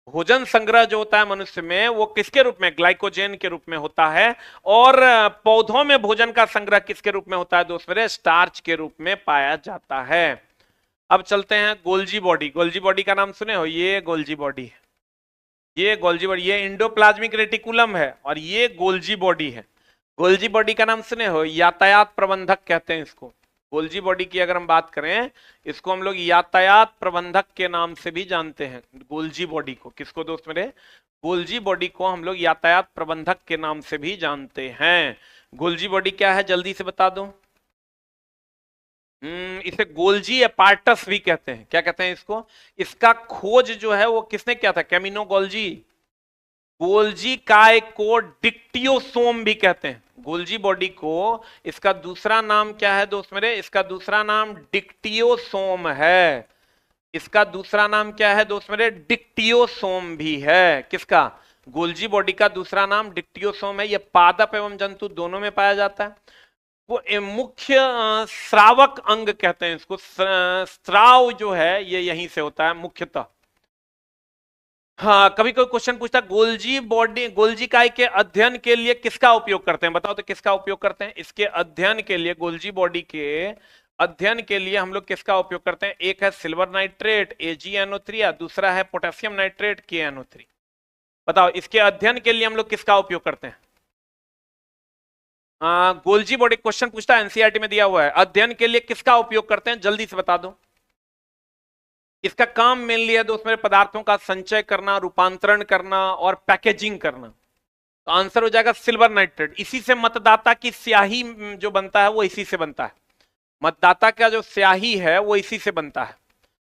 भोजन संग्रह जो होता है मनुष्य में, वो किसके रूप में? ग्लाइकोजेन के रूप में होता है। और पौधों में भोजन का संग्रह किसके रूप में होता है दोस्त मेरे? स्टार्च के रूप में पाया जाता है। अब चलते हैं गोल्जी बॉडी। गोल्जी बॉडी का नाम सुने हो? ये गोल्जी बॉडी है। ये गोल्जी बॉडी, ये इंडोप्लाज्मिक रेटिकुलम है और ये गोल्जी बॉडी है। गोल्जी बॉडी का नाम सुने हो? यातायात प्रबंधक कहते हैं इसको। गोल्जी बॉडी की अगर हम बात करें, इसको हम लोग यातायात प्रबंधक के नाम से भी जानते हैं। गोल्जी बॉडी को किसको दोस्त मेरे? गोल्जी बॉडी को हम लोग यातायात प्रबंधक के नाम से भी जानते हैं। गोल्जी बॉडी क्या है जल्दी से बता दो। इसे गोल्जी एपार्टस भी कहते हैं। क्या कहते हैं इसको? इसका खोज जो है वो किसने किया था? Camino Golgi. गोल्जी काय को डिक्टियोसोम भी कहते हैं। गोल्जी बॉडी को इसका दूसरा नाम क्या है दोस्त मेरे? इसका दूसरा नाम डिक्टियोसोम है। इसका दूसरा नाम क्या है दोस्त मेरे? डिक्टियोसोम भी है। किसका? गोल्जी बॉडी का दूसरा नाम डिक्टियोसोम है। यह पादप एवं जंतु दोनों में पाया जाता है। वो मुख्य श्रावक अंग कहते हैं इसको। स्राव जो है ये यहीं से होता है मुख्यतः। हाँ, कभी कोई क्वेश्चन पूछता गोल्जी बॉडी, गोल्जी काय के अध्ययन के लिए किसका उपयोग करते हैं? बताओ तो किसका उपयोग करते हैं? इसके अध्ययन के लिए, गोल्जी बॉडी के अध्ययन के लिए हम लोग किसका उपयोग करते हैं? एक है सिल्वर नाइट्रेट AgNO3, दूसरा है पोटेशियम नाइट्रेट KNO3। बताओ इसके अध्ययन के लिए हम लोग किसका उपयोग करते हैं? गोल्जी बॉडी क्वेश्चन पूछता है, एनसीईआरटी में दिया हुआ है। अध्ययन के लिए किसका उपयोग करते हैं? जल्दी से बता दो। इसका काम मेनली है दोस्त मेरे पदार्थों का संचय करना, रूपांतरण करना और पैकेजिंग करना। तो आंसर हो जाएगा सिल्वर नाइट्रेट। इसी से मतदाता की स्याही जो बनता है वो इसी से बनता है। मतदाता का जो स्याही है वो इसी से बनता है।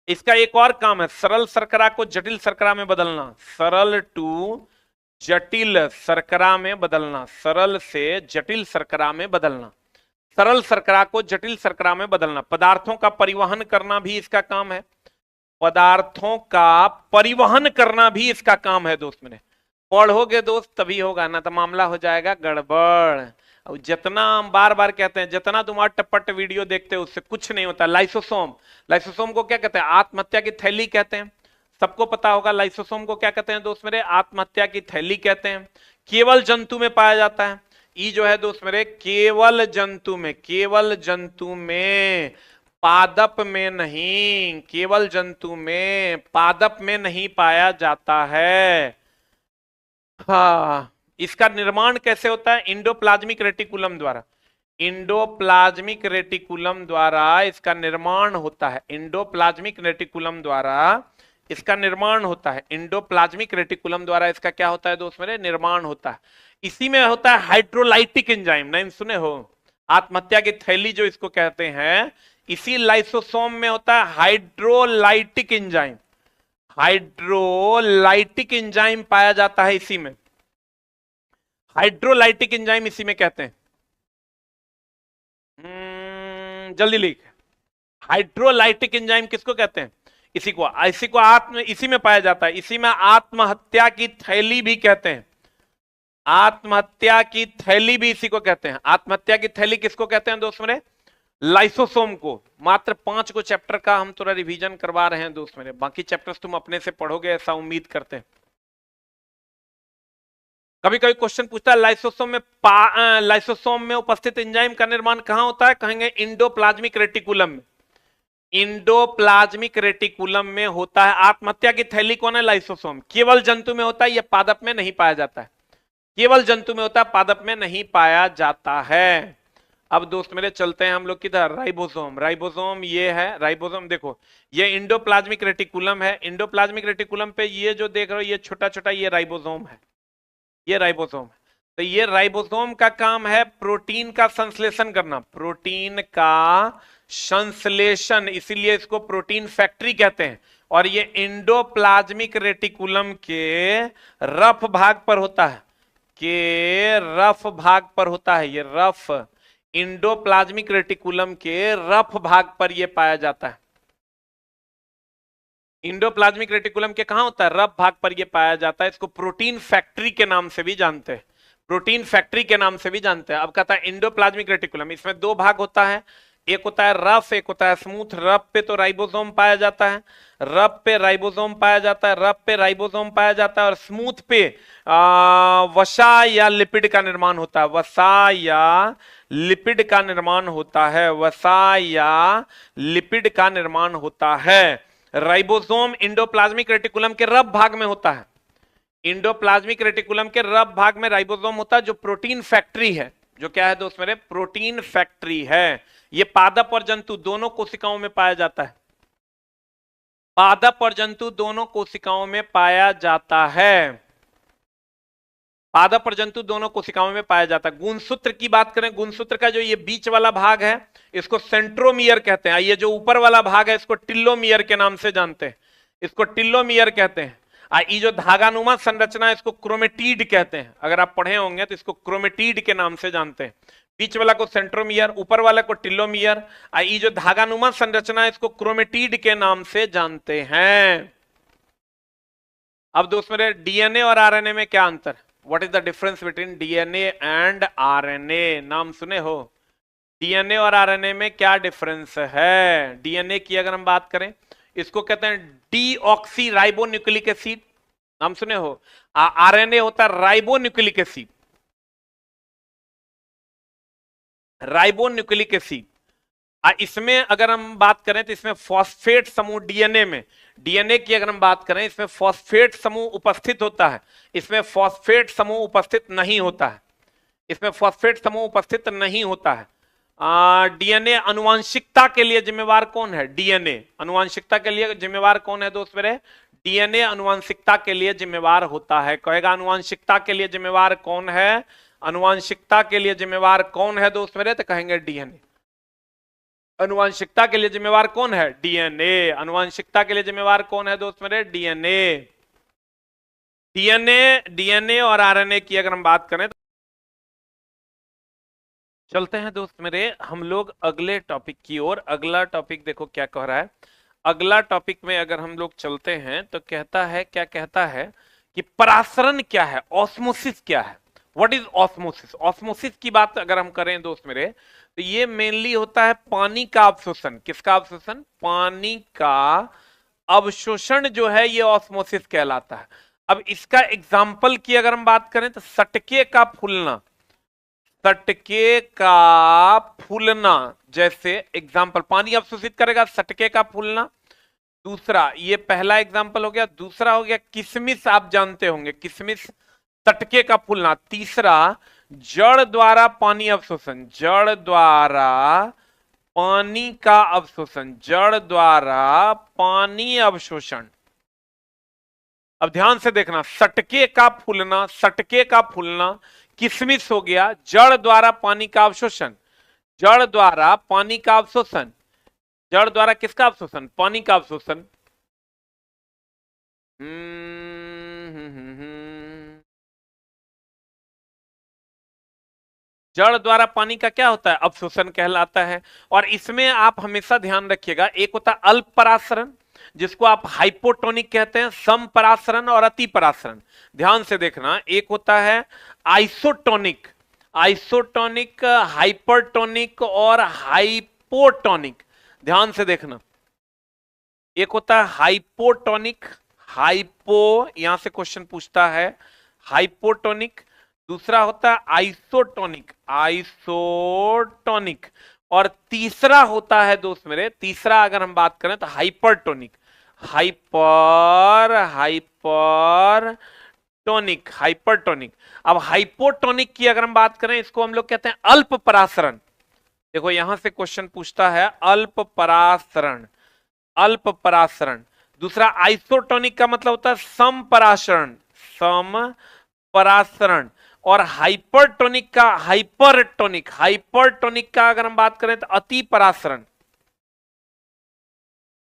इसका एक और काम है, सरल शर्करा को जटिल शर्करा में बदलना। सरल टू जटिल शर्करा में बदलना। सरल से जटिल शर्करा में बदलना। सरल शर्करा को जटिल शर्करा में बदलना। पदार्थों का परिवहन करना भी इसका काम है। पदार्थों का परिवहन करना भी इसका काम है दोस्त मेरे। पढ़ोगे दोस्त तभी होगा, ना तो मामला हो जाएगा गड़बड़। और जितना हम बार बार कहते हैं, जितना तुम अट्टपट्ट वीडियो देखते हो उससे कुछ नहीं होता। लाइसोसोम, लाइसोसोम को क्या कहते हैं? आत्महत्या की थैली कहते हैं। सबको पता होगा लाइसोसोम को क्या कहते हैं दोस्त मेरे? आत्महत्या की थैली कहते हैं। केवल जंतु में पाया जाता है। ई जो है दोस्त मेरे केवल जंतु में, केवल जंतु में, पादप में नहीं, केवल जंतु में, पादप में नहीं पाया जाता है। हाँ, इसका निर्माण कैसे होता है? इंडोप्लाज्मिक रेटिकुलम द्वारा। इंडोप्लाज्मिक रेटिकुलम द्वारा इसका निर्माण होता है। इंडोप्लाज्मिक रेटिकुलम द्वारा इसका निर्माण होता है। इंडोप्लाज्मिक रेटिकुलम द्वारा इसका क्या होता है दोस्त मेरे? निर्माण होता है। इसी में होता है हाइड्रोलाइटिक एंजाइम, नहीं सुने हो? आत्महत्या की थैली जो इसको कहते हैं, इसी लाइसोसोम में होता है हाइड्रोलाइटिक एंजाइम। हाइड्रोलाइटिक एंजाइम पाया जाता है इसी में। हाइड्रोलाइटिक एंजाइम इसी में कहते हैं। जल्दी लिख। हाइड्रोलाइटिक एंजाइम किसको कहते हैं? इसी को इसी में पाया जाता है। इसी में आत्महत्या की थैली भी कहते हैं। आत्महत्या की थैली भी इसी को कहते हैं। आत्महत्या की थैली किसको कहते हैं दोस्त मेरे? लाइसोसोम को। मात्र 5 को चैप्टर का हम थोड़ा रिवीजन करवा रहे हैं दोस्त मेरे, बाकी चैप्टर्स तुम अपने से पढ़ोगे ऐसा उम्मीद करते हैं। कभी कभी क्वेश्चन पूछता है लाइसोसोम में उपस्थित एंजाइम का निर्माण कहां होता है? कहेंगे इंडोप्लाज्मिक रेटिकुलम में। इंडोप्लाज्मिक रेटिकुलम में होता है। आत्महत्या की थैली कौन है? लाइसोसोम। केवल जंतु में होता है, यह पादप में नहीं पाया जाता है। केवल जंतु में होता है, पादप में नहीं पाया जाता है। अब दोस्त मेरे चलते हैं हम लोग किधर? राइबोसोम। राइबोसोम ये है। राइबोसोम देखो, ये इंडोप्लाज्मिक रेटिकुलम है। इंडोप्लाज्मिक रेटिकुलम पे ये जो देख रहे हो ये छोटा छोटा ये राइबोसोम है। ये राइबोसोम है। तो ये राइबोसोम का काम है प्रोटीन का संश्लेषण करना। प्रोटीन का संश्लेषण, इसीलिए इसको प्रोटीन फैक्ट्री कहते हैं। और ये इंडोप्लाज्मिक रेटिकुलम के रफ भाग पर होता है। के रफ भाग पर होता है। ये रफ, इंडोप्लाज्मिक रेटिकुलम के रफ भाग पर यह पाया जाता है। इंडोप्लाज्मिक रेटिकुलम के कहां होता है? रफ भाग पर यह पाया जाता है। इसको प्रोटीन फैक्ट्री के नाम से भी जानते हैं। प्रोटीन फैक्ट्री के नाम से भी जानते हैं। अब कहता है इंडोप्लाज्मिक रेटिकुलम, इसमें 2 भाग होता है। एक होता है रफ, एक होता है स्मूथ। रफ पे तो राइबोसोम पाया जाता है। रफ पे राइबोसोम पाया जाता है। रफ पे राइबोसोम पाया जाता है। और स्मूथ पे वसा या लिपिड का निर्माण होता है। वसा या लिपिड का निर्माण होता है। वसा या लिपिड का निर्माण होता है। राइबोसोम इंडोप्लाज्मिक रेटिकुलम के रफ भाग में होता है। इंडोप्लाज्मिक रेटिकुलम के रफ भाग में राइबोसोम होता है, जो प्रोटीन फैक्ट्री है। जो क्या है दोस्त मेरे? प्रोटीन फैक्ट्री है। ये पादप और जंतु दोनों कोशिकाओं में पाया जाता है। पादप और जंतु दोनों कोशिकाओं में पाया जाता है। पादप और जंतु दोनों कोशिकाओं में पाया जाता है। गुणसूत्र की बात करें, गुणसूत्र का जो ये बीच वाला भाग है इसको सेंट्रोमियर कहते हैं। ये जो ऊपर वाला भाग है इसको टिल्लोमियर के नाम से जानते हैं। इसको टिल्लोमियर कहते हैं। ये जो धागानुमा संरचना है इसको क्रोमेटिड कहते हैं। अगर आप पढ़े होंगे तो इसको क्रोमेटिड के नाम से जानते हैं। बीच वाला को सेंट्रोमियर, ऊपर वाला को टिल्लोमियर। ये जो धागानुमा संरचना है इसको क्रोमेटिड के नाम से जानते हैं। अब दोस्त मेरे डीएनए और आरएनए में क्या अंतर? What is the difference between DNA and RNA? नाम सुने हो? डीएनए और आरएनए में क्या डिफरेंस है? डीएनए की अगर हम बात करें, इसको कहते हैं डीऑक्सी राइबो न्यूक्लिक एसिड। नाम सुने हो? आरएनए होता है ribo nucleic acid. Ribo nucleic acid. इसमें अगर हम बात करें तो इसमें फॉस्फेट समूह, डीएनए की अगर हम बात करें इसमें फॉस्फेट समूह उपस्थित होता है। इसमें फॉस्फेट समूह उपस्थित नहीं होता है। इसमें फॉस्फेट समूह उपस्थित नहीं होता है। डीएनए अनुवांशिकता के लिए जिम्मेवार कौन है? डीएनए अनुवांशिकता के लिए जिम्मेवार कौन है दोस्त मेरे? डीएनए अनुवांशिकता के लिए जिम्मेवार होता है। कहेगा अनुवांशिकता के लिए जिम्मेवार कौन है? अनुवांशिकता के लिए जिम्मेवार कौन है दोस्त मेरे? तो कहेंगे डीएनए। अनुवांशिकता के लिए जिम्मेवार कौन है? डीएनए। अनुवांशिकता के लिए जिम्मेवार कौन है दोस्त मेरे? डीएनए। डीएनए और आरएनए की अगर हम बात करें तो चलते हैं दोस्त मेरे हम लोग अगले टॉपिक की ओर। अगला टॉपिक देखो क्या कह रहा है। अगला टॉपिक में अगर हम लोग चलते हैं तो कहता है, क्या कहता है कि परासरण क्या है, ऑस्मोसिस क्या है, व्हाट इज ऑस्मोसिस। ऑस्मोसिस की बात अगर हम करें दोस्त मेरे, तो ये मेनली होता है पानी का अवशोषण। किसका अवशोषण? पानी का अवशोषण जो है ये ऑस्मोसिस कहलाता है। अब इसका एग्जाम्पल की अगर हम बात करें तो सटके का फूलना, सटके का फूलना जैसे एग्जाम्पल, पानी अवशोषित करेगा, सटके का फूलना। दूसरा, ये पहला एग्जाम्पल हो गया। दूसरा हो गया किशमिश, आप जानते होंगे किशमिश, सटके का फूलना। तीसरा, जड़ द्वारा पानी अवशोषण, जड़ द्वारा पानी का अवशोषण, जड़ द्वारा पानी अवशोषण। अब ध्यान से देखना, सटके का फूलना, सटके का फूलना, किशमिश हो गया, जड़ द्वारा पानी का अवशोषण, जड़ द्वारा पानी का अवशोषण, जड़ द्वारा किसका अवशोषण? पानी का अवशोषण। जड़ द्वारा पानी का क्या होता है? अवशोषण कहलाता है। और इसमें आप हमेशा ध्यान रखिएगा, एक होता है अल्प परासरण जिसको आप हाइपोटोनिक कहते हैं, सम परासरण और अति परासरण। ध्यान से देखना, एक होता है आइसोटोनिक, आइसोटोनिक, हाइपरटोनिक और हाइपोटोनिक। ध्यान से देखना, एक होता है हाइपोटोनिक, हाइपो, यहां से क्वेश्चन पूछता है हाइपोटोनिक। दूसरा होता है आइसोटोनिक, आइसोटोनिक। और तीसरा होता है दोस्त मेरे, तीसरा अगर हम बात करें तो हाइपरटोनिक, हाइपर, हाइपरटोनिक, हाइपरटोनिक। अब हाइपोटोनिक की अगर हम बात करें, इसको हम लोग कहते हैं अल्प परासरण। देखो यहां से क्वेश्चन पूछता है अल्प परासरण, अल्प परासरण। दूसरा आइसोटोनिक का मतलब होता है सम परासरण, सम परासरण। और हाइपरटोनिक का, हाइपरटोनिक, हाइपरटोनिक का अगर हम बात करें तो अति परासरण,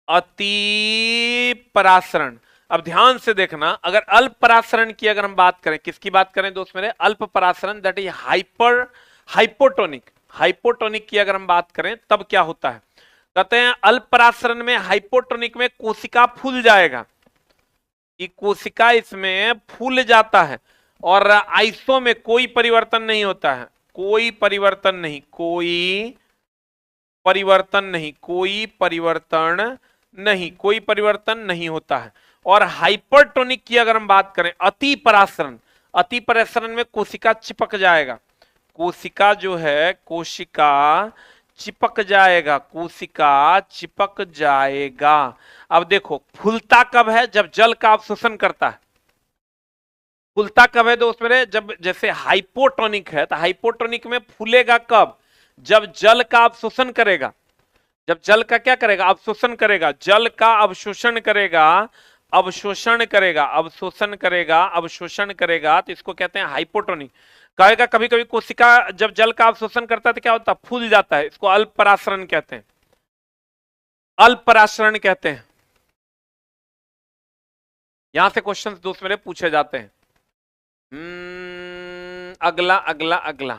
अति परासरण। अब ध्यान से देखना, अगर अल्प परासरण की अगर हम बात करें, किसकी बात करें दोस्त मेरे? अल्प परासरण, that is hyper, hypotonic, hypotonic की अगर हम बात करें तब क्या होता है? कहते हैं अल्प परासरण में, हाइपोटोनिक में कोशिका फूल जाएगा, कि कोशिका इसमें फूल जाता है। और आइसो में कोई परिवर्तन नहीं होता है, कोई परिवर्तन नहीं, कोई परिवर्तन नहीं, कोई परिवर्तन नहीं, कोई परिवर्तन नहीं होता है। और हाइपरटोनिक की अगर हम बात करें, अति परासरण, अति परासरण में कोशिका चिपक जाएगा, कोशिका जो है, कोशिका चिपक जाएगा, कोशिका चिपक जाएगा। अब देखो फूलता कब है? जब जल का अवशोषण करता है। फूलता कब है दोस्त मेरे? जब, जैसे हाइपोटोनिक है तो हाइपोटोनिक में फूलेगा कब? जब जल का अवशोषण करेगा, जब जल का क्या करेगा? अवशोषण करेगा, जल का अवशोषण करेगा, अवशोषण करेगा, अवशोषण करेगा, अवशोषण करेगा, तो इसको कहते हैं हाइपोटोनिक। कहेगा कभी कभी कोशिका जब जल का अवशोषण करता है तो क्या होता है? फूल जाता है, इसको अल्प परासरण कहते हैं, अल्प परासरण कहते हैं। यहां से क्वेश्चंस दोस्त मेरे पूछे जाते हैं। अगला अगला अगला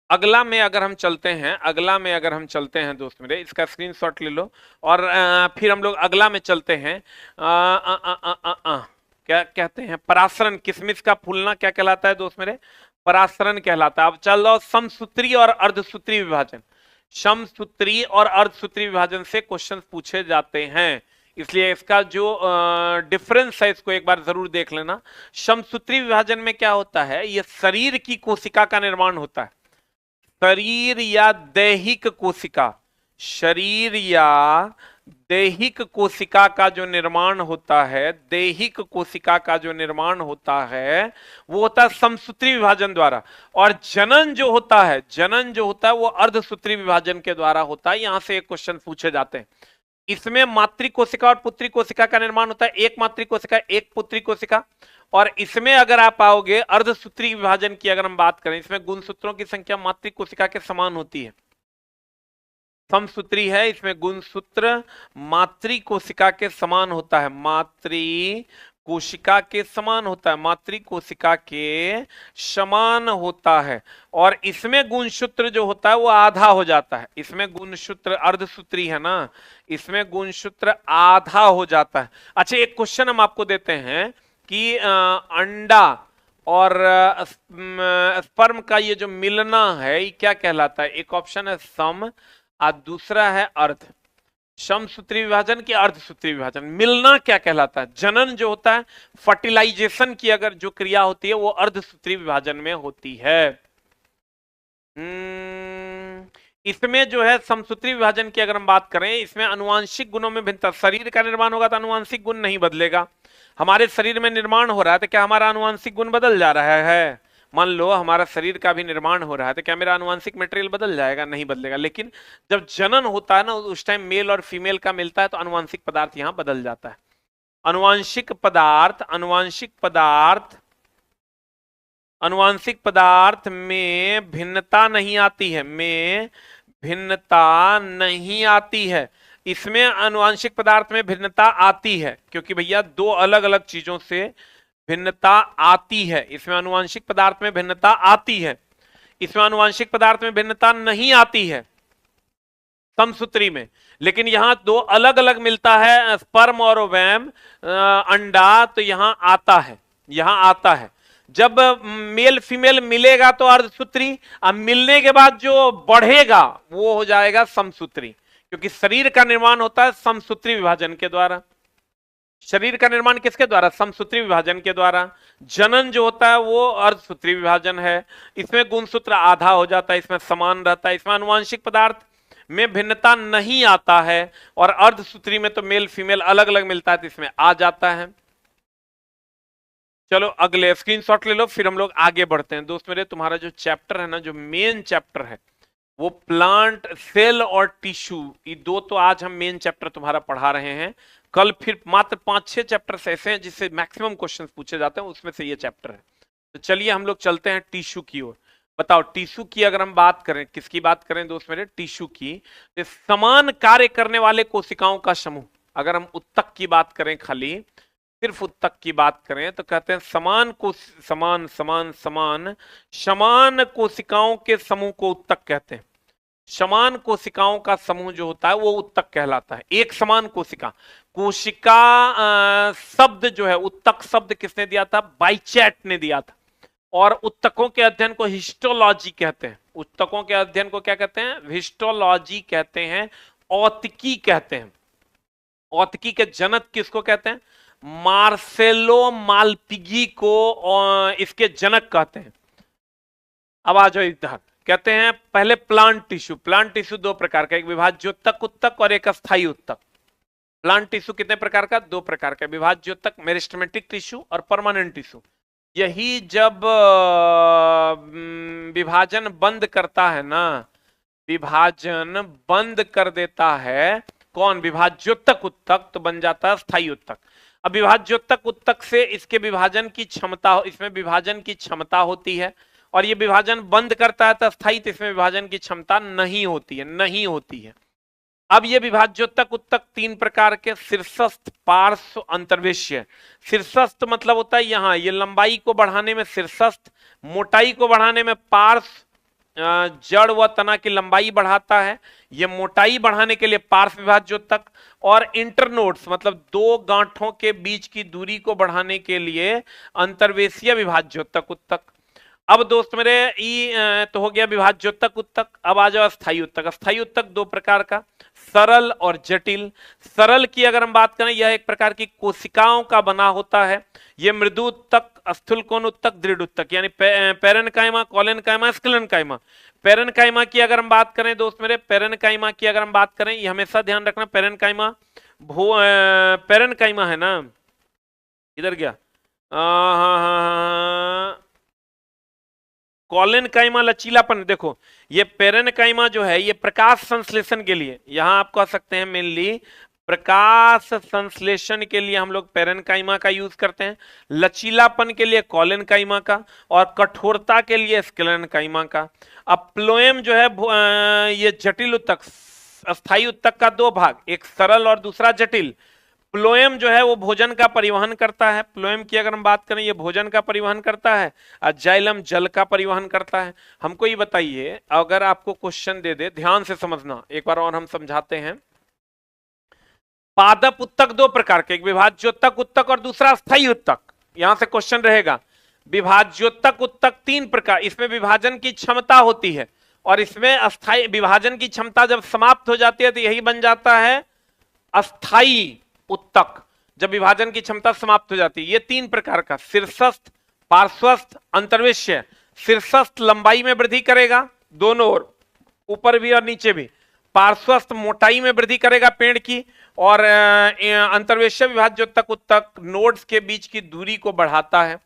अगला में अगर हम चलते हैं, अगला में अगर हम चलते हैं दोस्त मेरे, इसका स्क्रीनशॉट ले लो और फिर हम लोग अगला में चलते हैं। क्या कहते हैं? परासरण, किशमिश का फूलना क्या कहलाता है दोस्त मेरे? परासरण कहलाता है। अब चलो समसूत्री और अर्धसूत्री विभाजन, समसूत्री और अर्धसूत्री विभाजन से क्वेश्चन पूछे जाते हैं, इसलिए इसका जो डिफरेंस है इसको एक बार जरूर देख लेना। समसूत्री विभाजन में क्या होता है? ये शरीर की कोशिका का निर्माण होता है, शरीर या दैहिक कोशिका, शरीर या दैहिक कोशिका का जो निर्माण होता है, दैहिक कोशिका का जो निर्माण होता है वो होता है समसूत्री विभाजन द्वारा। और जनन जो होता है, जनन जो होता है वो अर्धसूत्री विभाजन के द्वारा होता है। यहां से एक क्वेश्चन पूछे जाते हैं। इसमें मातृ कोशिका और पुत्री कोशिका का निर्माण होता है, एक मातृ कोशिका एक पुत्री कोशिका। और इसमें अगर आप आओगे अर्धसूत्री विभाजन की अगर हम बात करें, इसमें गुणसूत्रों की संख्या मातृ कोशिका के समान होती है। समसूत्री है, इसमें गुणसूत्र मातृ कोशिका के समान होता है, मातृ कोशिका के समान होता है, मातृ कोशिका के समान होता है। और इसमें गुणसूत्र जो होता है वो आधा हो जाता है, इसमें गुणसूत्र अर्धसूत्री है ना, इसमें गुणसूत्र आधा हो जाता है। अच्छा, एक क्वेश्चन हम आपको देते हैं कि अंडा और स्पर्म का ये जो मिलना है ये क्या कहलाता है? एक ऑप्शन है सम और दूसरा है अर्ध। समसूत्री विभाजन की अर्धसूत्री विभाजन, मिलना क्या कहलाता है? जनन जो होता है, फर्टिलाइजेशन की अगर जो क्रिया होती है वो अर्धसूत्री विभाजन में होती है। इसमें जो है समसूत्री विभाजन की अगर हम बात करें, इसमें अनुवांशिक गुणों में भिन्नता, शरीर का निर्माण होगा तो अनुवांशिक गुण नहीं बदलेगा। हमारे शरीर में निर्माण हो रहा है तो क्या हमारा अनुवांशिक गुण बदल जा रहा है? मान लो हमारा शरीर का भी निर्माण हो रहा है तो क्या मेरा अनुवांशिक मटेरियल बदल जाएगा? नहीं बदलेगा। लेकिन जब जनन होता है ना, उस टाइम मेल और फीमेल का मिलता है तो अनुवांशिक पदार्थ यहां बदल जाता है। अनुवांशिक पदार्थ, अनुवांशिक पदार्थ में भिन्नता नहीं आती है, में भिन्नता नहीं आती है। इसमें अनुवांशिक पदार्थ में भिन्नता आती है क्योंकि भैया दो अलग अलग चीजों से भिन्नता आती है। इसमें अनुवांशिक पदार्थ में भिन्नता आती है, इसमें अनुवांशिक पदार्थ में भिन्नता नहीं आती है समसूत्री में। लेकिन यहां दो अलग अलग मिलता है, स्पर्म और ओवम, अंडा, तो यहां आता है, यहां आता है। जब मेल फीमेल मिलेगा तो अर्धसूत्री, अब मिलने के बाद जो बढ़ेगा वो हो जाएगा समसूत्री, क्योंकि शरीर का निर्माण होता है समसूत्री विभाजन के द्वारा। शरीर का निर्माण किसके द्वारा? समसूत्री विभाजन के द्वारा। जनन जो होता है वो अर्धसूत्री विभाजन है। इसमें गुणसूत्र आधा हो जाता है, इसमें समान रहता है। इसमें अनुवांशिक पदार्थ में भिन्नता नहीं आता है और अर्धसूत्री में तो मेल फीमेल अलग अलग मिलता है तो इसमें आ जाता है। चलो अगले स्क्रीनशॉट ले लो, फिर हम लोग आगे बढ़ते हैं। दोस्त मेरे, तुम्हारा जो चैप्टर है ना, जो मेन चैप्टर है वो प्लांट सेल और टिश्यू, ये दो तो आज हम मेन चैप्टर तुम्हारा पढ़ा रहे हैं। कल फिर मात्र 5-6 चैप्टर ऐसे हैं जिससे मैक्सिमम क्वेश्चंस पूछे जाते हैं, उसमें से ये चैप्टर है। तो चलिए हम लोग चलते हैं टिश्यू की ओर। बताओ, टिश्यू की अगर हम बात करें, किसकी बात करें दोस्त मेरे? टिश्यू की। तो समान कार्य करने वाले कोशिकाओं का समूह, अगर हम उत्तक की बात करें, खाली सिर्फ उत्तक की बात करें तो कहते हैं समान कोशिकाओं के समूह को उत्तक कहते हैं। समान कोशिकाओं का समूह जो होता है वो उत्तक कहलाता है। एक समान कोशिका, शब्द जो है, उत्तक शब्द किसने दिया था? बाइचैट ने दिया था। और उत्तकों के अध्ययन को हिस्टोलॉजी कहते हैं। उत्तकों के अध्ययन को क्या कहते हैं? हिस्टोलॉजी कहते हैं, औतिकी कहते हैं। औतिकी के जनक किसको कहते हैं? मार्सेलो मालपिगी को इसके जनक कहते हैं। अब आ जाओ इधर, कहते हैं पहले प्लांट टिश्यू। प्लांट टिश्यू दो प्रकार का, एक विभाज्योतक उत्तक और एक अस्थायी उत्तक। प्लांट टिश्यू कितने प्रकार का? दो प्रकार का, विभाज्योतक मेरिस्टेमेटिक टिश्यू और परमानेंट टिश्यू। यही जब विभाजन बंद करता है ना, विभाजन बंद कर देता है कौन? विभाज्योतक उत्तक, तो बन जाता है स्थायी उत्तक। अब विभाज्योतक उत्तक से इसके विभाजन की क्षमता, इसमें विभाजन की क्षमता होती है, और ये विभाजन बंद करता है तो स्थायी, तो इसमें विभाजन की क्षमता नहीं होती है। अब ये विभाज्योतक उत्तक तीन प्रकार के, शीर्षस्थ, पार्श्व, अंतर्वेशीय। शीर्षस्थ मतलब होता है यहाँ ये लंबाई को बढ़ाने में शीर्षस्थ, मोटाई को बढ़ाने में पार्श्व, जड़ व तना की लंबाई बढ़ाता है, ये मोटाई बढ़ाने के लिए पार्श्व विभाज्योतक। और इंटरनोड्स मतलब दो गांठों के बीच की दूरी को बढ़ाने के लिए अंतर्वेशीय विभाज्योतक उत्तक। अब दोस्त मेरे, तो हो गया विभाज्योतक उत्तक। अब आ जाओ अस्थायी उत्तक। अस्थायी उत्तक दो प्रकार का, सरल और जटिल। सरल की अगर हम बात करें, यह एक प्रकार की कोशिकाओं का बना होता है। यह मृदु उत्तक, स्थूलकोण उत्तक, दृढ़ उत्तक, यानी पेरेनकाइमा, कोलेनकाइमा, स्क्लेनकाइमा। पेरेनकाइमा की अगर हम बात करें दोस्त मेरे, पेरेनकाइमा की अगर हम बात करें, ये हमेशा ध्यान रखना, पेरेनकाइमा पेरेनकाइमा है ना, इधर गया, कॉलेनकाइमा लचीलापन। देखो ये पेरेनकाइमा जो है ये प्रकाश संश्लेषण के लिए, यहां आप कह सकते हैं मेनली प्रकाश संश्लेषण के लिए हम लोग पेरेनकाइमा का यूज करते हैं, लचीलापन के लिए कॉलेनकाइमा का, और कठोरता के लिए स्क्लेनकाइमा का। अब प्लोएम जो है ये जटिल उत्तक, अस्थायी उत्तक का दो भाग, एक सरल और दूसरा जटिल। प्लोएम जो है वो भोजन का परिवहन करता है। प्लोएम की अगर हम बात करें, ये भोजन का परिवहन करता है, और जाइलम जल का परिवहन करता है। हमको ये बताइए, अगर आपको क्वेश्चन दे दे, ध्यान से समझना, एक बार और हम समझाते हैं। पादप उत्तक दो प्रकार के, एक विभाज्योत्तक उत्तक और दूसरा अस्थायी उत्तक। यहां से क्वेश्चन रहेगा, विभाज्योत्तक उत्तक तीन प्रकार, इसमें विभाजन की क्षमता होती है, और इसमें अस्थायी, विभाजन की क्षमता जब समाप्त हो जाती है तो यही बन जाता है अस्थायी उत्तक, जब विभाजन की क्षमता समाप्त हो जाती है। ये तीन प्रकार का, शीर्षस्थ, पार्श्वस्थ, अंतर्वेश्य। शीर्षस्थ लंबाई में वृद्धि करेगा दोनों ओर, ऊपर भी और नीचे भी। पार्श्वस्थ मोटाई में वृद्धि करेगा पेड़ की, और अंतर्वेश्य विभाज्योत्तक उत्तक नोड्स के बीच की दूरी को बढ़ाता है।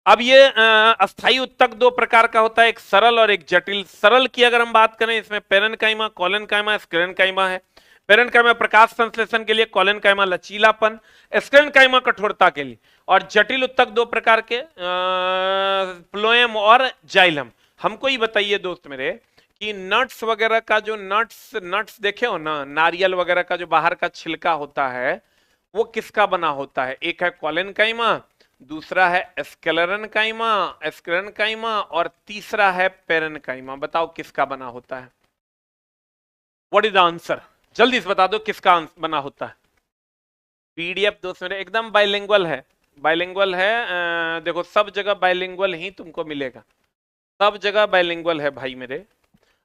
अब ये अस्थायी उत्तक दो प्रकार का होता है, एक सरल और एक जटिल। सरल की अगर हम बात करें, इसमें पेरेन्काइमा, कोलेनकाइमा, स्क्लेरेन्काइमा है। पेरेन्काइमा प्रकाश संश्लेषण के लिए, कोलेनकाइमा लचीलापन, स्क्लेरेन्काइमा कठोरता के लिए। और जटिल उत्तक दो प्रकार के, प्लोएम और जाइलम। हमको ये बताइए दोस्त मेरे कि नट्स वगैरह का जो नट्स देखे हो ना, नारियल वगैरह का जो बाहर का छिलका होता है वो किसका बना होता है? एक है कोलेनकाइमा, दूसरा है स्क्लेरेन्काइमा और तीसरा है पेरेन्काइमा। बताओ किसका बना होता है? What is the answer? जल्दी से बता दो किसका बना होता है। पीडीएफ दोस्त मेरे एकदम बाइलिंगुअल है, बाइलिंगुअल है। देखो सब जगह बाइलिंगुअल ही तुमको मिलेगा, सब जगह बाइलिंगुअल है भाई मेरे।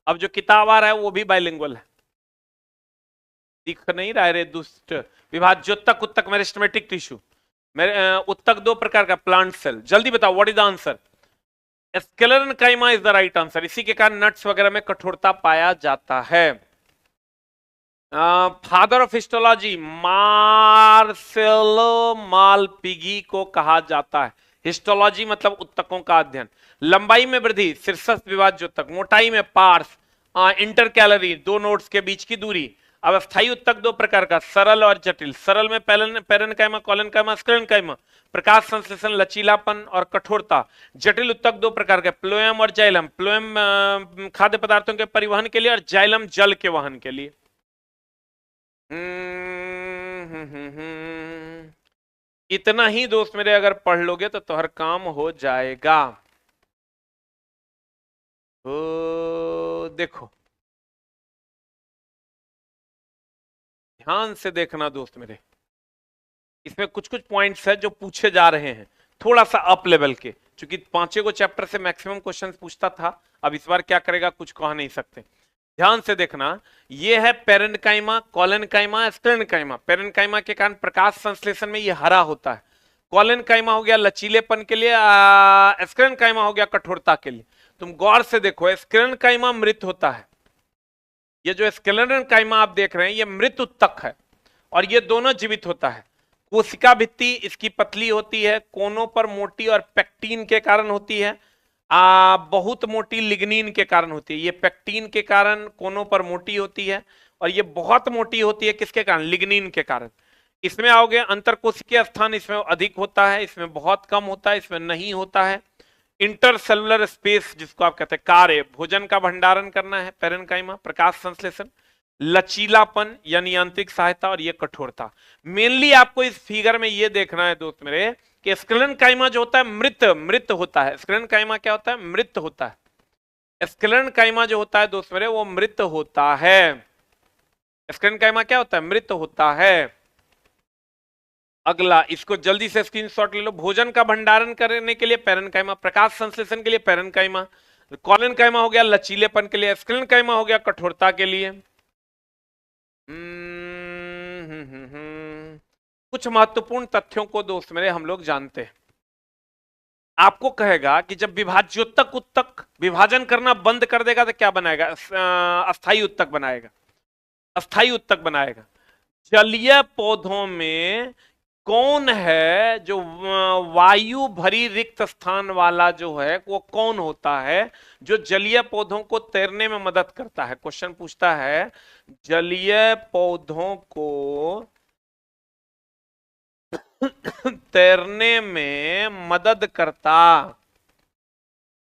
अब जो किताब आ रहा है वो भी बाइलिंगुअल है, दिख नहीं रहा है रे दुष्ट। विभाज्योत्तक उत्तक मेरिस्टेमेटिक टिश्यू, मेरे उत्तक दो प्रकार का, प्लांट सेल। जल्दी बताओ what is the answer? Sclerenchyma is the right answer. इसी के कारण नट्स वगैरह में कठोरता पाया जाता है। फादर ऑफ हिस्टोलॉजी मार्सेलो मालपिगी को कहा जाता है। हिस्टोलॉजी मतलब उत्तकों का अध्ययन। लंबाई में वृद्धि शीर्षस्थ विभाज्योत्तक, मोटाई में पार्स, इंटरकैलरी दो नोड्स के बीच की दूरी। अब अस्थायी उत्तक दो प्रकार का, सरल और जटिल। सरल में पेरेन्काइमा, कोलेनकाइमा, स्क्लेरेन्काइमा, प्रकाश संश्लेषण, लचीलापन और कठोरता। जटिल उत्तक दो प्रकार के, प्लोएम और जाइलम। प्लोएम खाद्य पदार्थों के परिवहन के लिए और जाइलम जल के वहन के लिए। इतना ही दोस्त मेरे अगर पढ़ लोगे तो हर काम हो जाएगा। तो देखो ध्यान से देखना दोस्त मेरे, इसमें कुछ कुछ पॉइंट्स है जो पूछे जा रहे हैं थोड़ा सा अप लेवल के, क्योंकि पांचों को चैप्टर से मैक्सिमम क्वेश्चंस पूछता था, अब इस बार क्या करेगा कुछ कह नहीं सकते। ध्यान से देखना, ये है पेरेन्काइमा, कोलेनकाइमा, स्क्लेरेन्काइमा। पेरेन्काइमा के कारण प्रकाश संश्लेषण में ये हरा होता है। कोलेनकाइमा हो गया लचीलेपन के लिए, स्क्लेरेन्काइमा हो गया कठोरता के लिए। तुम गौर से देखो, स्क्लेरेन्काइमा मृत होता है। ये जो स्क्लेरेन्काइमा आप देख रहे हैं ये मृत उत्तक है, और ये दोनों जीवित होता है। कोशिका भित्ति इसकी पतली होती है, कोनों पर मोटी और पेक्टीन के कारण होती है, बहुत मोटी लिग्निन के कारण होती है। ये पेक्टीन के कारण कोनों पर मोटी होती है, और ये बहुत मोटी होती है किसके कारण? लिग्निन के कारण। इसमें आओगे अंतरकोशिकीय स्थान इसमें अधिक होता है, इसमें बहुत कम होता है, इसमें नहीं होता है। इंटरसेलुलर स्पेस जिसको आप कहते हैं, कार्य भोजन का भंडारण करना है पेरेन्काइमा, प्रकाश संश्लेषण, लचीलापन यानी यांत्रिक सहायता, और ये कठोरता। मेनली आपको इस फिगर में ये देखना है दोस्त मेरे कि स्क्लेरेन्काइमा जो होता है मृत होता है। स्क्लेरेन्काइमा क्या होता है? मृत होता है। स्क्लेरेन्काइमा जो होता है दोस्त मेरे वो मृत होता है। स्क्लेरेन्काइमा क्या होता है? मृत होता है। अगला, इसको जल्दी से स्क्रीनशॉट ले लो। भोजन का भंडारण करने के लिए पेरेन्काइमा, प्रकाश संश्लेषण के लिए पेरेन्काइमा, कोलेनकाइमा हो गया लचीलेपन के लिए, स्क्लेरेन्काइमा हो गया कठोरता के लिए। कुछ महत्वपूर्ण तथ्यों को दोस्त मेरे हम लोग जानते हैं। आपको कहेगा कि जब विभाज्योत्तक उत्तक विभाजन करना बंद कर देगा तो क्या बनाएगा? अस्थायी उत्तक बनाएगा, अस्थायी उत्तक बनाएगा। जलीय पौधों में कौन है जो वायु भरी रिक्त स्थान वाला जो है वो कौन होता है जो जलीय पौधों को तैरने में मदद करता है? क्वेश्चन पूछता है जलीय पौधों को तैरने में मदद करता।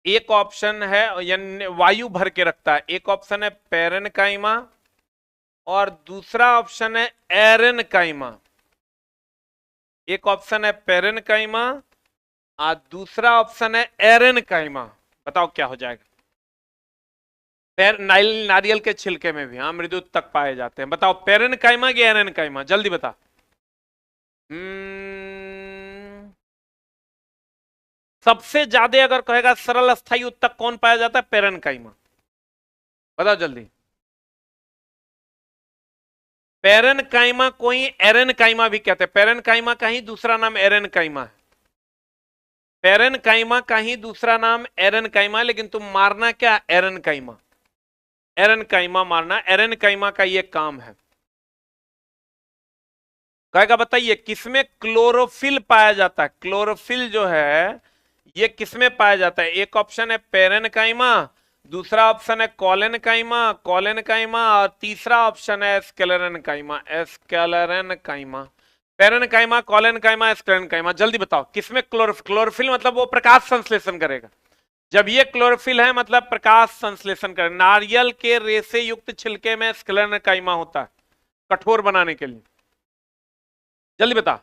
एक ऑप्शन है यानी वायु भर के रखता है, एक ऑप्शन है पेरेन्काइमा और दूसरा ऑप्शन है एरेनकाइमा। एक ऑप्शन है पेरेनकाइमा और दूसरा ऑप्शन है एरेनकाइमा। बताओ क्या हो जाएगा? नारियल के छिलके में भी हाँ मृदु उत्तक पाए जाते हैं। बताओ पेरेनकाइमा की एरेनकाइमा, जल्दी बता। सबसे ज्यादा अगर कहेगा सरल अस्थायी उत्तक कौन पाया जाता है? पेरेनकाइमा। बताओ जल्दी। पेरेनकाइमा को ही एरेनकाइमा भी कहते हैं। पेरेनकाइमा का ही दूसरा नाम एरेनकाइमा है। पेरेनकाइमा का ही दूसरा नाम एरेनकाइमा, लेकिन तुम मारना क्या? एरेनकाइमा। एरेनकाइमा मारना, एरेनकाइमा का ये काम है। कहेगा बताइए किसमें क्लोरोफिल पाया जाता है? क्लोरोफिल जो है ये किसमें पाया जाता है? एक ऑप्शन है पेरेनकाइमा, दूसरा ऑप्शन है कॉलेनकाइमा, कॉलेनकाइमा, और तीसरा ऑप्शन है स्केलेरनकाइमा, स्केलेरनकाइमा। पेरेनकाइमा, कॉलेनकाइमा, स्केलेरनकाइमा, जल्दी बताओ किसमें क्लोरोफिल मतलब वो प्रकाश संश्लेषण करेगा। जब ये क्लोरोफिल है मतलब प्रकाश संश्लेषण करेगा। नारियल के रेशे युक्त छिलके में स्केलेरनकाइमा होता है कठोर बनाने के लिए। जल्दी बता।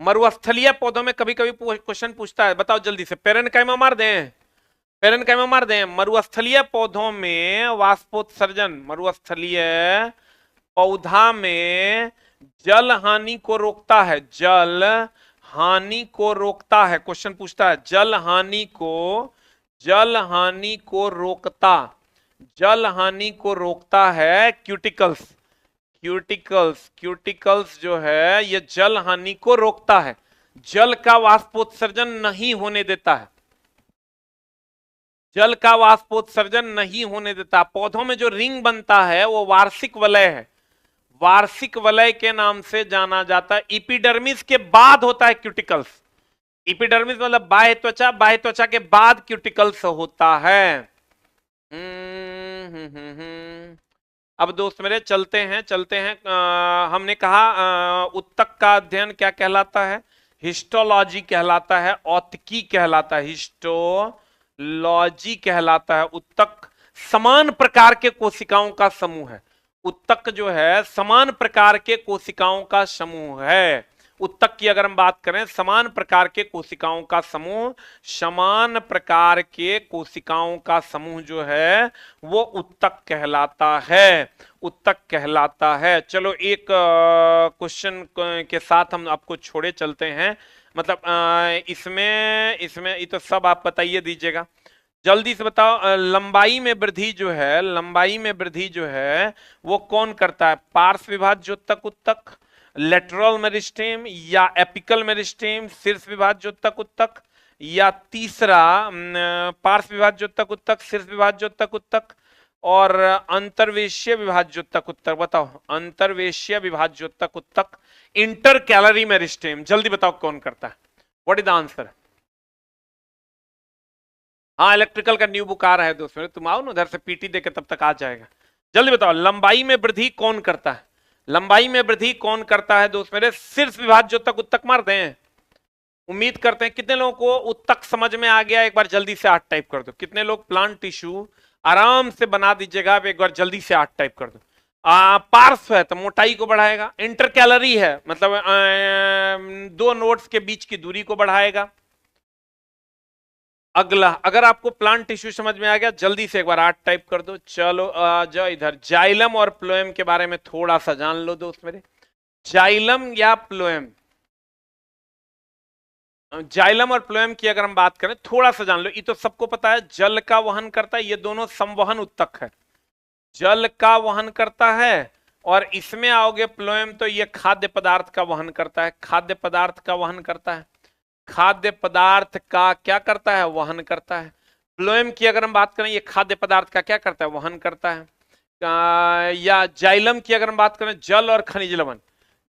मरुस्थलीय पौधों में कभी कभी क्वेश्चन पूछता है, बताओ जल्दी से। पेरेनकाइमा मार दें? पेरेनकाइमा मार दें? मरुस्थलीय पौधों में वाष्पोत्सर्जन, मरुस्थलीय पौधा में जल हानि को रोकता है। जल हानि को रोकता है। क्वेश्चन पूछता है जल हानि को रोकता, जल हानि को रोकता है क्यूटिकल्स। क्यूटिकल्स जो है ये जल हानि को रोकता है, जल का वाष्पोत्सर्जन नहीं होने देता है। जल का वाष्पोत्सर्जन नहीं होने देता। पौधों में जो रिंग बनता है वो वार्षिक वलय है, वार्षिक वलय के नाम से जाना जाता है। इपिडर्मिस के बाद होता है क्यूटिकल्स। इपिडर्मिस मतलब बाह्य त्वचा, बाह्य त्वचा के बाद क्यूटिकल्स होता है। अब दोस्त मेरे चलते हैं। हमने कहा उत्तक का अध्ययन क्या कहलाता है? हिस्टोलॉजी कहलाता है, औत्की कहलाता है, हिस्टोलॉजी कहलाता है। उत्तक समान प्रकार के कोशिकाओं का समूह है। उत्तक जो है समान प्रकार के कोशिकाओं का समूह है। उत्तक की अगर हम बात करें, समान प्रकार के कोशिकाओं का समूह, समान प्रकार के कोशिकाओं का समूह जो है वो उत्तक कहलाता है, उत्तक कहलाता है। चलो एक क्वेश्चन के साथ हम आपको छोड़े चलते हैं। मतलब इसमें ये तो सब आप बताइए दीजिएगा। जल्दी से बताओ, लंबाई में वृद्धि जो है, लंबाई में वृद्धि जो है वो कौन करता है? पार्श्व विभाज्योतक उत्तक, लेटरल मेरिस्टेम, या एपिकल मेरिस्टेम, शीर्ष विभाज्योतक उत्तक, या तीसरा पार्श्व विभाज्योतक उत्तक, शीर्ष विभाज्योतक उत्तक, और अंतर्वेशीय विभाज्योतक उत्तक। बताओ अंतर्वेशीय विभाज्योतक उत्तक, इंटर कैलरी मेरिस्टेम। जल्दी बताओ कौन करता है? What is the answer? हाँ इलेक्ट्रिकल का न्यू बुक आ रहा है दोस्तों, तुम आओ ना उधर से, पीटी देके तब तक आ जाएगा। जल्दी बताओ लंबाई में वृद्धि कौन करता है? लंबाई में वृद्धि कौन करता है दोस्त मेरे? शीर्ष विभाज्योतक उत्तक मार दें। उम्मीद करते हैं कितने लोगों को उत्तक समझ में आ गया। एक बार जल्दी से 8 टाइप कर दो। कितने लोग प्लांट टिश्यू आराम से बना दीजिएगा। आप एक बार जल्दी से 8 टाइप कर दो। पार्श्व है तो मोटाई को बढ़ाएगा, इंटर कैलरी है मतलब दो नोड्स के बीच की दूरी को बढ़ाएगा। अगला, अगर आपको प्लांट टिश्यू समझ में आ गया जल्दी से एक बार 8 टाइप कर दो। चलो जाओ इधर, जाइलम और प्लोएम के बारे में थोड़ा सा जान लो दोस्त मेरे। जाइलम या प्लोएम, जाइलम और प्लोएम की अगर हम बात करें थोड़ा सा जान लो। ये तो सबको पता है जल का वहन करता है, ये दोनों संवहन उत्तक है, जल का वहन करता है। और इसमें आओगे प्लोएम तो ये खाद्य पदार्थ का वहन करता है, खाद्य पदार्थ का वहन करता है, खाद्य पदार्थ का क्या करता है? वहन करता है। फ्लोएम की अगर हम बात करें ये खाद्य पदार्थ का क्या करता है? वहन करता है। या जाइलम की अगर हम बात करें जल और खनिज लवण,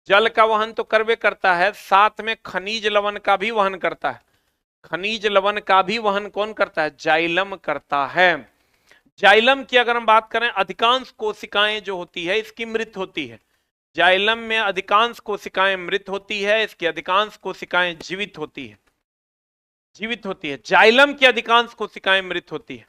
जल का वहन तो करवे करता है, साथ में खनिज लवण का भी वहन करता है। खनिज लवण का भी वहन कौन करता है? जाइलम करता है। जाइलम की अगर हम बात करें अधिकांश कोशिकाएं जो होती है इसकी मृत होती है। जाइलम में अधिकांश कोशिकाएं मृत होती है, इसकी अधिकांश कोशिकाएं जीवित होती है, जीवित होती है। जाइलम की अधिकांश कोशिकाएं मृत होती है।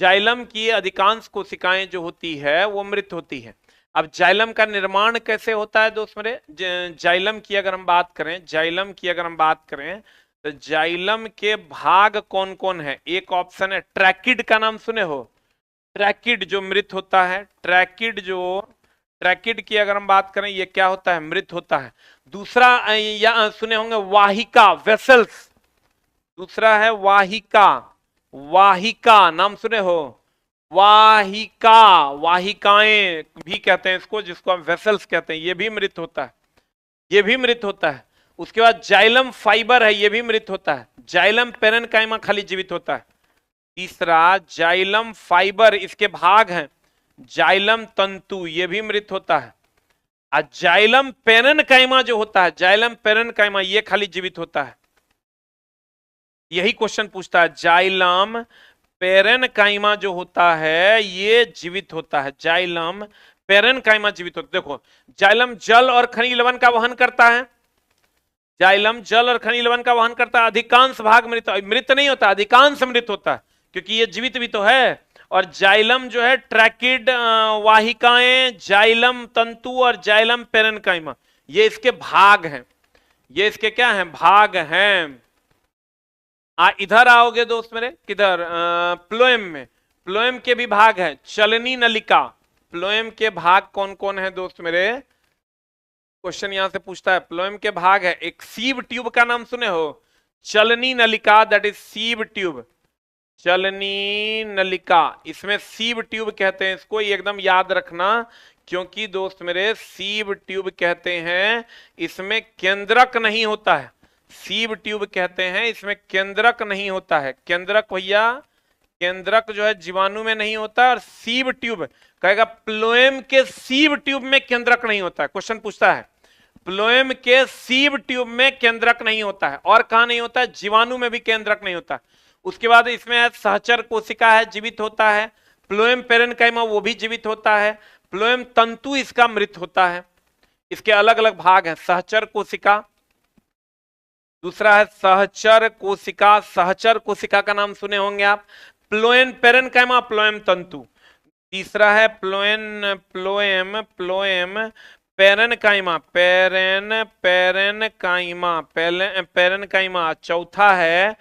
जाइलम की अधिकांश कोशिकाएं जो होती है वो मृत होती है। अब जाइलम का निर्माण कैसे होता है दोस्त मेरे, जाइलम की अगर हम बात करें, जाइलम की अगर हम बात करें तो जाइलम के भाग कौन कौन है। एक ऑप्शन है ट्रैकिड, का नाम सुने हो, ट्रैकिड जो मृत होता है, ट्रैकिड जो, ट्रैकिड की अगर हम बात करें ये क्या होता है, मृत होता है। दूसरा या सुने होंगे वाहिका, वेसल्स, दूसरा है वाहिका, वाहिका नाम सुने हो, वाहिका, वाहिकाएं भी कहते हैं इसको, जिसको हम वेसल्स कहते हैं, ये भी मृत होता है, ये भी मृत होता है। उसके बाद जाइलम फाइबर है, ये भी मृत होता है। जाइलम पेरेन्काइमा खाली जीवित होता है। तीसरा जाइलम फाइबर, इसके भाग हैं, जाइलम तंतु, ये भी मृत होता है। और जाइलम पेरेन्काइमा जो होता है, जाइलम पेरेन्काइमा, ये खाली जीवित होता है। यही क्वेश्चन पूछता है, जाइलम पेरेन्काइमा जो होता है ये जीवित होता है, जाइलम पेरेन्काइमा जीवित होता है। देखो जाइलम जल और खनिज लवण का वहन करता है, जाइलम जल और खनिज लवण का वहन करता है। अधिकांश भाग मृत, मृत नहीं होता, अधिकांश मृत होता है, क्योंकि ये जीवित भी तो है। और जाइलम जो है ट्रैकिड, वाहिकाएं, जाइलम तंतु और जाइलम पेरेन्काइमा, ये इसके भाग हैं, ये इसके क्या हैं, भाग हैं। इधर आओगे दोस्त मेरे, किधर, प्लोएम में, प्लोएम के भी भाग है, चलनी नलिका, प्लोएम के भाग कौन कौन है दोस्त मेरे, क्वेश्चन यहां से पूछता है। प्लोएम के भाग है, एक सीव ट्यूब का नाम सुने हो, चलनी नलिका, दैट इज सीव ट्यूब, चलनी नलिका, इसमें सीव ट्यूब कहते हैं इसको, ये एकदम याद रखना, क्योंकि दोस्त मेरे सीव ट्यूब कहते हैं, इसमें केंद्रक नहीं होता है, सीव ट्यूब कहते हैं, इसमें केंद्रक नहीं होता है। केंद्रक भैया, केंद्रक जो है जीवाणु में नहीं होता, और सीव ट्यूब कहेगा प्लोएम के सीव ट्यूब में केंद्रक नहीं होता है। क्वेश्चन पूछता है प्लोएम के सीव ट्यूब में केंद्रक नहीं होता है, और कहां नहीं होता है, जीवाणु में भी केंद्रक नहीं होता। उसके बाद इसमें सहचर कोशिका है, जीवित होता है। प्लोएम पेरेन्काइमा वो भी जीवित होता है। प्लोएम तंतु इसका मृत होता है। इसके अलग अलग भाग हैं, सहचर कोशिका, दूसरा है सहचर कोशिका, सहचर कोशिका का नाम सुने होंगे आप, प्लोएम पेरेन्काइमा, प्लोएम तंतु। तीसरा है प्लोएम पेरेन्काइमा, पेरेन्काइमा, पेरेन्काइमा। चौथा है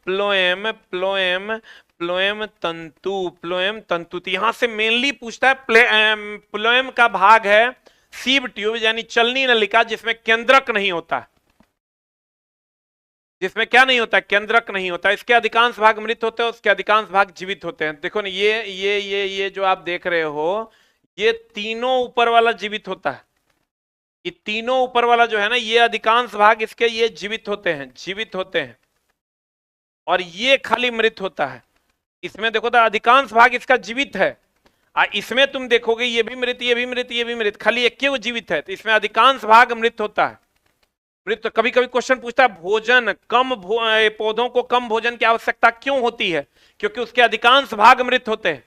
प्लोएम तंतु, प्लोएम तंतु। तो यहां से मेनली पूछता है प्लोएम का भाग है सीव ट्यूब, यानी चलनी नलिका, जिसमें केंद्रक नहीं होता, जिसमें क्या नहीं होता, केंद्रक नहीं होता। इसके अधिकांश भाग मृत होते हैं, उसके अधिकांश भाग जीवित होते हैं। देखो ना, ये जो आप देख रहे हो, ये तीनों ऊपर वाला जीवित होता है, ये तीनों ऊपर वाला जो है ना, ये अधिकांश भाग इसके ये जीवित होते हैं, जीवित होते हैं, और ये खाली मृत होता है। इसमें देखो तो अधिकांश भाग इसका जीवित है, इसमें तुम देखोगे ये भी मृत, ये भी मृत, ये भी मृत, खाली एक ही जीवित है। तो इसमें अधिकांश भाग मृत होता है, मृत। तो कभी कभी क्वेश्चन पूछता है भोजन कम, पौधों को कम भोजन की आवश्यकता क्यों होती है, क्योंकि उसके अधिकांश भाग मृत होते हैं।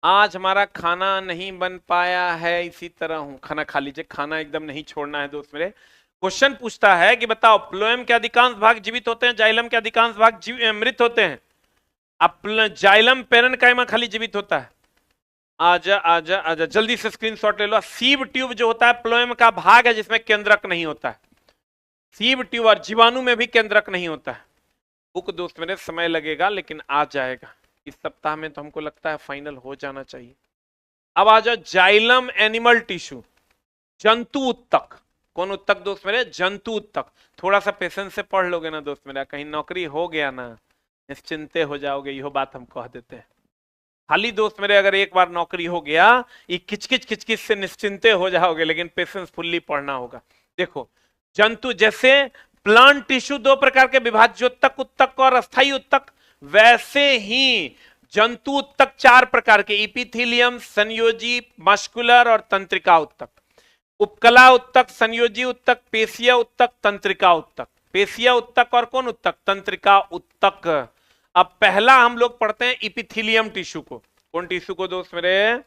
आज हमारा खाना नहीं बन पाया है, इसी तरह हूं, खाना खा लीजिए, खाना एकदम नहीं छोड़ना है दोस्त मेरे। क्वेश्चन पूछता है कि बताओ प्लोएम के अधिकांश भाग जीवित होते हैं, जाइलम के अधिकांश भाग मृत होते हैं। अब जाइलम पेरेन्काइमा खाली जीवित होता है। आजा आजा आजा, जल्दी से स्क्रीनशॉट ले लो। सीव ट्यूब जो होता है प्लोएम का भाग है, जिसमें केंद्रक नहीं होता है, सीव ट्यूब, और जीवाणु में भी केंद्रक नहीं होता है। बुक दोस्त मेरे समय लगेगा, लेकिन आ जाएगा इस सप्ताह में, तो हमको लगता है फाइनल हो जाना चाहिए। अब आ जाओ जाइलम एनिमल टिश्यू, जंतु उत्तक। कौन उत्तक दोस्त मेरे, जंतु उत्तक। थोड़ा सा पेशेंस से पढ़ लोगे ना दोस्त मेरा, कहीं नौकरी हो गया ना, निश्चिंते हो जाओगे, यह बात हम कह देते हैं। खाली दोस्त मेरे अगर एक बार नौकरी हो गया, ये किचकिच किचकिच से निश्चिंते हो जाओगे, लेकिन पेशेंस फुल्ली पढ़ना होगा। देखो जंतु, जैसे प्लांट टिश्यू दो प्रकार के, विभाज्योत्तक उत्तक और अस्थायी उत्तक, वैसे ही जंतु उत्तक चार प्रकार के, इपिथीलियम, संयोजी, मस्कुलर और तंत्रिका उत्तक। उपकला उत्तक, संयोजी उत्तक, पेशिया उत्तक, तंत्रिका उत्तक। पेशिया उत्तक और कौन उत्तक, तंत्रिका उत्तक। अब पहला हम लोग पढ़ते हैं इपिथीलियम टिश्यू को। कौन टिश्यू को दोस्त मेरे,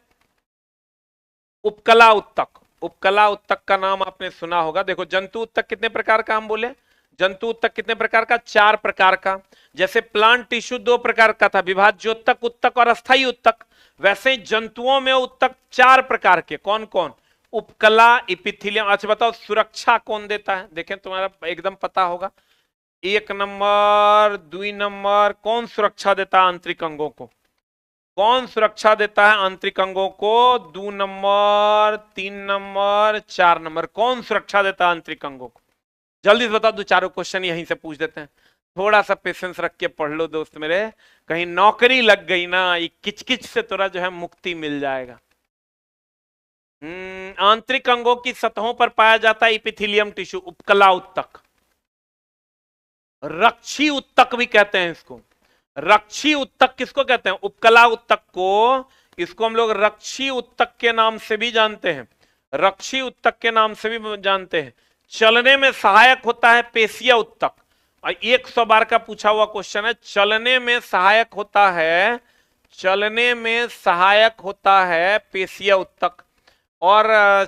उपकला उत्तक। उपकला उत्तक का नाम आपने सुना होगा। देखो जंतु उत्तक कितने प्रकार का हम बोले, जंतु उत्तक कितने प्रकार का? 4 प्रकार का। जैसे प्लांट टिश्यू 2 प्रकार का था, विभाज्योत्तक, उत्तक और अस्थायी उत्तक, वैसे ही जंतुओं में उत्तक 4 प्रकार के। कौन कौन? उपकला, इपिथीलियम। अच्छा बताओ, सुरक्षा कौन देता है? देखें तुम्हारा एकदम पता होगा। 1 नंबर, 2 नंबर, कौन सुरक्षा देता है आंतरिक अंगों को? कौन सुरक्षा देता है आंतरिक अंगों को? 2 नंबर, 3 नंबर, 4 नंबर, कौन सुरक्षा देता है आंतरिक अंगों को? जल्दी से बताओ, 2 क्वेश्चन यहीं से पूछ देते हैं। थोड़ा सा पेशेंस रख के पढ़ लो दोस्त मेरे, कहीं नौकरी लग गई ना, ये किचकिच से थोड़ा जो है मुक्ति मिल जाएगा। आंतरिक अंगों की सतहों पर पाया जाता है इपिथीलियम टिश्यू, उपकला उत्तक। रक्षी उत्तक भी कहते हैं इसको। रक्षी उत्तक किसको कहते हैं? उपकला उत्तक को। इसको हम लोग रक्षी उत्तक के नाम से भी जानते हैं, रक्षी उत्तक के नाम से भी जानते हैं। चलने में सहायक होता है पेशीय उत्तक। 100 बार का पूछा हुआ क्वेश्चन है। चलने में सहायक होता है, चलने में सहायक होता है पेशीय उत्तक। और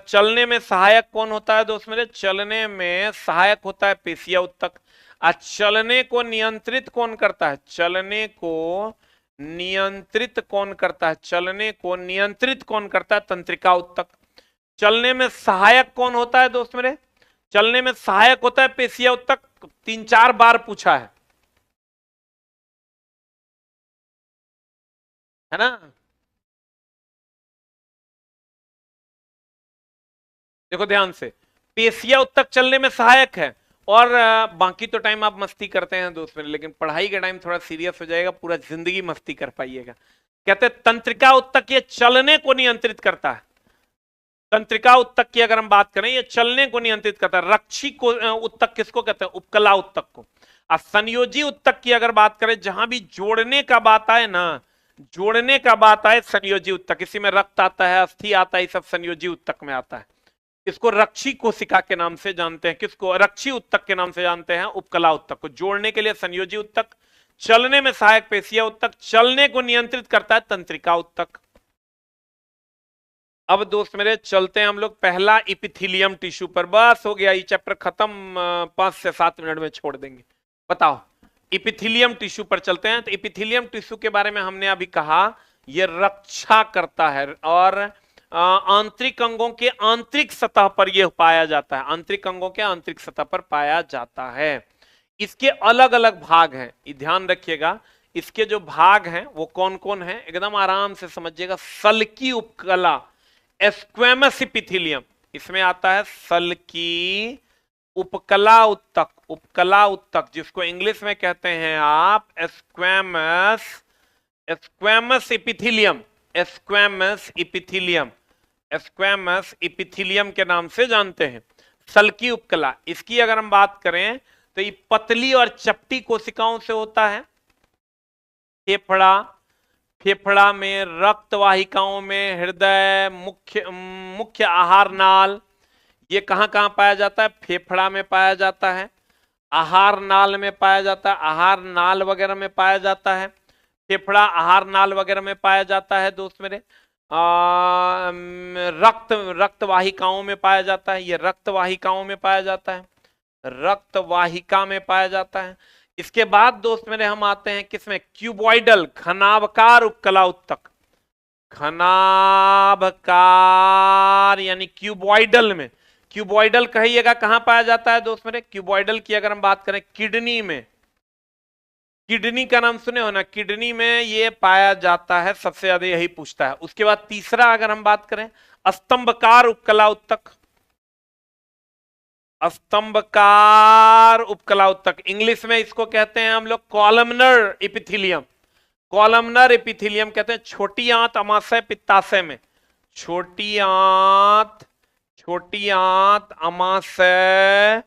चलने में सहायक कौन होता है दोस्त मेरे? चलने में सहायक होता है पेशीय उत्तक। चलने को नियंत्रित कौन करता है? चलने को नियंत्रित कौन करता है? चलने को नियंत्रित कौन करता है? तंत्रिका उत्तक। चलने में सहायक कौन होता है दोस्त मेरे? चलने में सहायक होता है पेशीय उत्तक। 3-4 बार पूछा है ना? देखो ध्यान से, पेशीय उत्तक चलने में सहायक है। और बाकी तो टाइम आप मस्ती करते हैं दोस्त मेरे, लेकिन पढ़ाई के टाइम थोड़ा सीरियस हो जाएगा, पूरा जिंदगी मस्ती कर पाइएगा। कहते हैं तंत्रिका उत्तक ये चलने को नियंत्रित करता है। तंत्रिका उत्तक की अगर हम बात करें, ये चलने को नियंत्रित करता है। रक्षी को उत्तक किसको कहते हैं? उपकला उत्तक को। और संयोजी उत्तक की अगर बात करें, जहां भी जोड़ने का बात आए ना, जोड़ने का बात आए, संयोजी उत्तक। इसी में रक्त आता है, अस्थि आता है, सब संयोजी उत्तक में आता है। इसको रक्षी कोशिका के नाम से जानते हैं। किसको? रक्षी उत्तक के नाम से जानते हैं उपकला उत्तक को। जोड़ने के लिए संयोजी उत्तक, चलने में सहायक पेशीय उत्तक, चलने को नियंत्रित करता है तंत्रिका उत्तक। अब दोस्त मेरे चलते हैं हम लोग पहला इपिथीलियम टिश्यू पर। बस हो गया, ये चैप्टर खत्म, 5 से 7 मिनट में छोड़ देंगे। बताओ, इपिथीलियम टिश्यू पर चलते हैं। तो इपिथीलियम टिश्यू के बारे में हमने अभी कहा, यह रक्षा करता है और आंतरिक अंगों के आंतरिक सतह पर यह पाया जाता है। आंतरिक अंगों के आंतरिक सतह पर पाया जाता है। इसके अलग अलग भाग हैं, ये ध्यान रखिएगा। इसके जो भाग हैं वो कौन कौन है, एकदम आराम से समझिएगा। सल्की उपकला, स्क्वैमस इपिथीलियम, इसमें आता है सल्की उपकला उत्तक। उपकला उत्तक जिसको इंग्लिश में कहते हैं आप squamous, squamous epithelium, squamous epithelium, squamous epithelium के नाम से जानते हैं। सल्की उपकला, इसकी अगर हम बात करें तो ये पतली और चपटी कोशिकाओं से होता है। फेफड़ा, फेफड़ा में, रक्त वाहिकाओं में, हृदय, मुख्य आहार नाल, ये कहां कहां पाया जाता है? फेफड़ा में पाया जाता है, आहार नाल में पाया जाता है, आहार नाल वगैरह में पाया जाता है। फेफड़ा, आहार नाल वगैरह में पाया जाता है दोस्त मेरे। रक्त वाहिकाओं में पाया जाता है, ये रक्त वाहिकाओं में पाया जाता है, रक्त वाहिका में पाया जाता है। इसके बाद दोस्त मेरे हम आते हैं किसमें? क्यूबॉइडल, घनाभकार उपकला उत्तक। घनाभकार यानी क्यूबॉइडल में। क्यूबॉइडल कहिएगा कहां पाया जाता है दोस्त मेरे? क्यूबॉइडल की अगर हम बात करें, किडनी में। किडनी का नाम सुने हो ना, किडनी में ये पाया जाता है, सबसे ज्यादा यही पूछता है। उसके बाद तीसरा अगर हम बात करें, स्तंभकार उपकला उत्तक। स्तंभकार उपकला उत्तक, इंग्लिश में इसको कहते हैं हम लोग कॉलमनर इपिथीलियम। कॉलमनर इपिथीलियम कहते हैं। छोटी आंत, अमाशय, पित्ताशय में। छोटी आंत, अमाशय,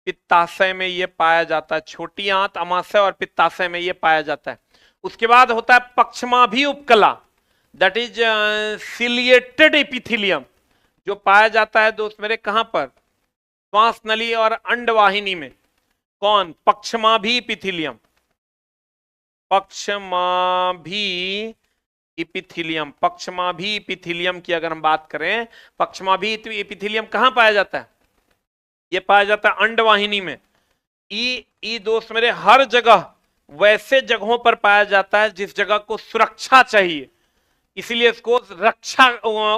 पित्ताशय में ये पाया जाता है। छोटी आंत, अमाशय और पित्ताशय में ये पाया जाता है। उसके बाद होता है पक्षमाभी उपकला, दैट इज सिलिएटेड इपिथीलियम, जो पाया जाता है दोस्त मेरे कहां पर? श्वास नली और अंडवाहिनी में। कौन? पक्षमाभी इपिथीलियम, पक्षमाभी इपिथीलियम। पक्षमाभी इपिथीलियम की अगर हम बात करें, पक्षमाभी इपिथीलियम कहां पाया जाता है? यह पाया जाता है अंडवाहिनी में। ई दोस्त मेरे हर जगह वैसे जगहों पर पाया जाता है जिस जगह को सुरक्षा चाहिए, इसीलिए इसको रक्षा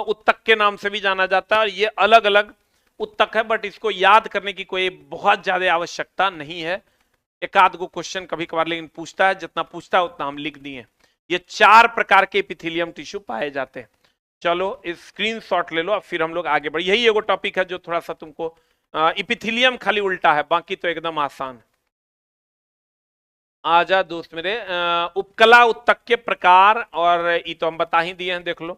उत्तक के नाम से भी जाना जाता है। और ये अलग अलग उत्तक है, बट इसको याद करने की कोई बहुत ज्यादा आवश्यकता नहीं है। एक आध गो क्वेश्चन कभी कभार लेकिन पूछता है, जितना पूछता है उतना हम लिख दिए। ये 4 प्रकार के एपिथेलियम टिश्यू पाए जाते हैं। चलो इस स्क्रीनशॉट ले लो, अब फिर हम लोग आगे बढ़े। यही एगो टॉपिक है जो थोड़ा सा तुमको एपिथेलियम खाली उल्टा है, बाकी तो एकदम आसान है। आजा दोस्त मेरे, उपकला उत्तक के प्रकार, और ये तो हम बता ही दिए हैं, देख लो।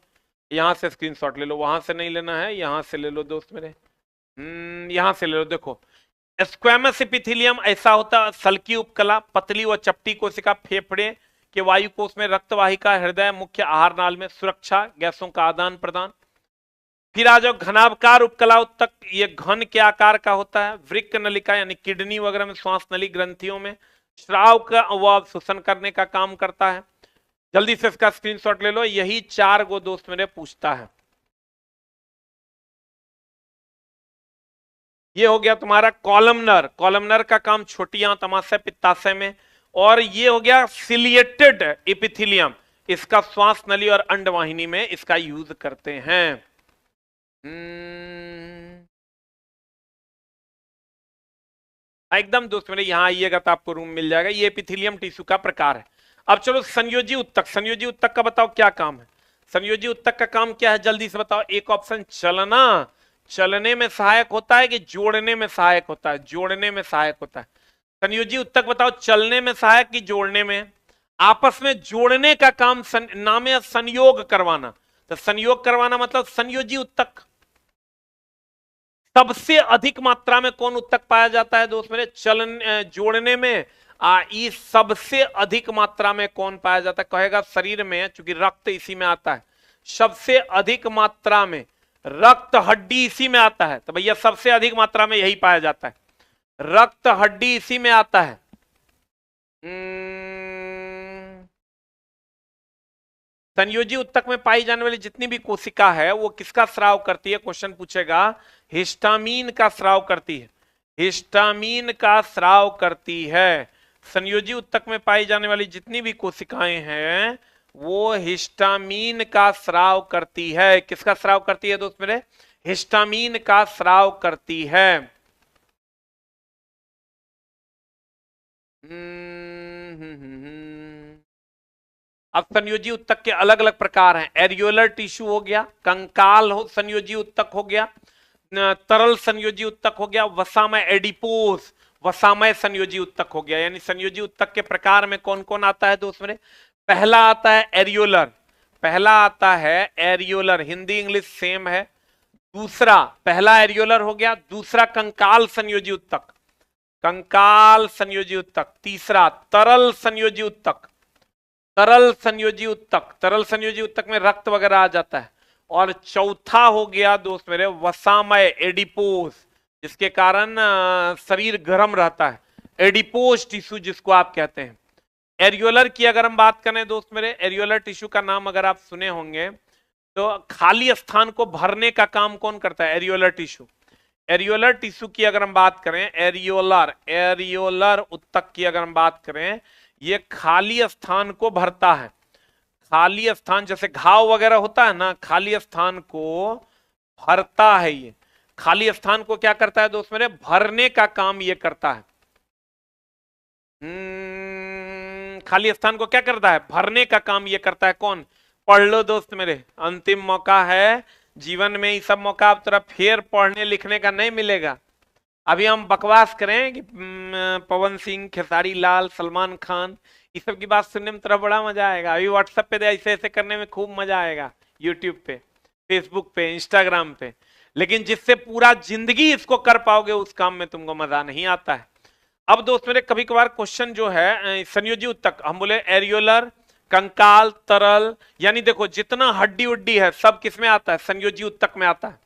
यहां से स्क्रीनशॉट ले लो, वहां से नहीं लेना है, यहां से ले लो दोस्त मेरे। यहां से ले लो, देखो। स्क्वैमस एपिथेलियम ऐसा होता है, सल्की उपकला, पतली व चपटी कोशिका, फेफड़े के वायु कोष में, रक्तवाहिका, हृदय, मुख्य आहार नाल में, सुरक्षा, गैसों का आदान प्रदान। फिर आ जाओ घनाभकार उपकला उत्तक, ये घन के आकार का होता है, वृक्क नलिका यानी किडनी वगैरह में, श्वास नली ग्रंथियों में, श्राव का व शोषण करने का काम करता है। जल्दी से इसका स्क्रीनशॉट ले लो। यही 4 गो दोस्त मेरे पूछता है। ये हो गया तुम्हारा कॉलमनर। कॉलमनर का काम छोटी आंत, अमाशय, पित्ताशय में। और ये हो गया सिलिएटेड एपिथेलियम, इसका श्वास नली और अंडवाहिनी में इसका यूज करते हैं। एकदम दोस्त मेरे, यहां आइएगा तो आपको रूम मिल जाएगा। ये एपिथेलियम टिश्यू का प्रकार है। अब चलो संयोजी उत्तक। संयोजी उत्तक का बताओ क्या काम है? संयोजी उत्तक का काम क्या है, जल्दी से बताओ। एक ऑप्शन चलना, चलने में सहायक होता है कि जोड़ने में सहायक होता है? जोड़ने में सहायक होता है। संयोजी उत्तक बताओ, चलने में सहायक कि जोड़ने में? आपस में जोड़ने का काम नाम है संयोग करवाना, तो संयोग करवाना मतलब संयोजी उत्तक। सबसे अधिक मात्रा में कौन उत्तक पाया जाता है दोस्त मेरे? चलन जोड़ने में। इस सबसे अधिक मात्रा में कौन पाया जाता है? कहेगा शरीर में, चूंकि रक्त इसी में आता है। सबसे अधिक मात्रा में रक्त, हड्डी इसी में आता है, तो भैया सबसे अधिक मात्रा में यही पाया जाता है, रक्त हड्डी इसी में आता है। संयोजी उत्तक में पाई जाने वाली जितनी भी कोशिका है वो किसका स्राव करती है? क्वेश्चन पूछेगा, हिस्टामीन का स्राव करती है। हिस्टामीन का स्राव करती है। संयोजी उत्तक में पाई जाने वाली जितनी भी कोशिकाएं हैं वो हिस्टामीन का स्राव करती है। किसका स्राव करती है दोस्त मेरे? हिस्टामीन का स्राव करती है। अब संयोजी उत्तक के अलग अलग प्रकार हैं। एरियोलर टिश्यू हो गया, कंकाल हो संयोजी उत्तक हो गया, तरल संयोजी उत्तक हो गया, वसामय एडिपोस वसामय संयोजी उत्तक हो गया। यानी संयोजी उत्तक के प्रकार में कौन कौन आता है दोस्त मेरे? पहला आता है एरियोलर, पहला आता है एरियोलर, हिंदी इंग्लिश सेम है। दूसरा, पहला एरियोलर हो गया। दूसरा कंकाल संयोजी उत्तक, कंकाल संयोजी उत्तक। तीसरा तरल संयोजी उत्तक, तरल संयोजी उत्तक, तरल संयोजी उत्तक में रक्त वगैरह आ जाता है। और चौथा हो गया दोस्त मेरे वसामय एडिपोस, जिसके कारण शरीर गर्म रहता है, एडिपोस टिश्यू जिसको आप कहते हैं। एरियोलर की अगर हम बात करें दोस्त मेरे, एरियोलर टिश्यू का नाम अगर आप सुने होंगे तो खाली स्थान को भरने का काम कौन करता है? Areolar tissue. एरियोलर टिश्यू की अगर हम बात करें, एरियोलर, एरियोलर उत्तक की अगर हम बात करें, ये खाली स्थान को भरता है। खाली स्थान, जैसे घाव वगैरह होता है ना, खाली स्थान को भरता है। ये खाली स्थान को क्या करता है दोस्त मेरे? भरने का काम ये करता है। खाली स्थान को क्या करता है? भरने का काम ये करता है। कौन? पढ़ लो दोस्त मेरे, अंतिम मौका है जीवन में। ये सब मौका अब तरफ फिर पढ़ने लिखने का नहीं मिलेगा। अभी हम बकवास करें कि पवन सिंह, खेसारी लाल, सलमान खान, इस सब की बात सुनने में तरफ बड़ा मजा आएगा। अभी व्हाट्सएप पे ऐसे ऐसे करने में खूब मजा आएगा, यूट्यूब पे, फेसबुक पे, इंस्टाग्राम पे। लेकिन जिससे पूरा जिंदगी इसको कर पाओगे उस काम में तुमको मजा नहीं आता है। अब दोस्त मेरे कभी कभार क्वेश्चन जो है संयोजी उत्तक, हम बोले एरियोलर, कंकाल, तरल, यानी देखो जितना हड्डी उड्डी है सब किसमें आता है? संयोजी उत्तक में आता है।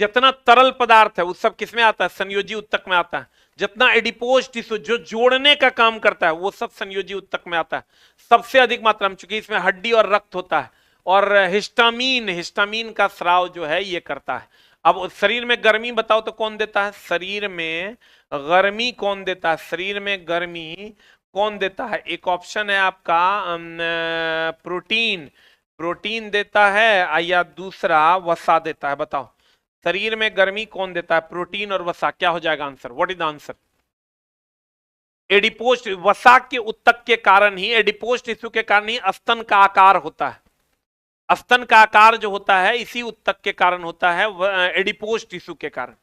जितना तरल पदार्थ है वो सब किसमें आता है? संयोजी उत्तक में आता है। जितना एडिपोज टिश्यू जो जोड़ने का काम करता है वो सब संयोजी उत्तक में आता है सबसे अधिक मात्रा में, चूंकि इसमें हड्डी और रक्त होता है। और हिस्टामीन, हिस्टामीन का स्राव जो है ये करता है। अब शरीर में गर्मी बताओ तो कौन देता है? शरीर में गर्मी कौन देता है? शरीर में गर्मी कौन देता है? एक ऑप्शन है आपका प्रोटीन, प्रोटीन देता है, या दूसरा वसा देता है। बताओ शरीर में गर्मी कौन देता है? प्रोटीन और वसा। क्या हो जाएगा answer? What is the answer? Adipose, वसा के उत्तक के कारण ही, एडिपोज टिश्यू के कारण ही स्तन का आकार होता है। स्तन का आकार जो होता है इसी उत्तक के कारण होता है, एडिपोज टिश्यू के कारण,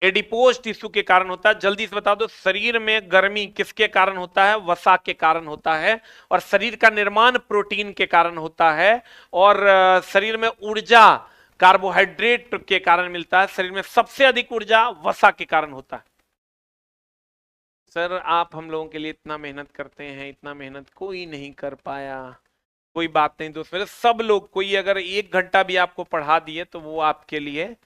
एडिपोज टिश्यू के कारण होता है। जल्दी से बता दो, शरीर में गर्मी किसके कारण होता है? वसा के कारण होता है। और शरीर का निर्माण प्रोटीन के कारण होता है। और शरीर में ऊर्जा कार्बोहाइड्रेट के कारण मिलता है। शरीर में सबसे अधिक ऊर्जा वसा के कारण होता है। सर आप हम लोगों के लिए इतना मेहनत करते हैं, इतना मेहनत कोई नहीं कर पाया। कोई बात नहीं दोस्त मेरे, सब लोग, कोई अगर 1 घंटा भी आपको पढ़ा दिए तो वो आपके लिए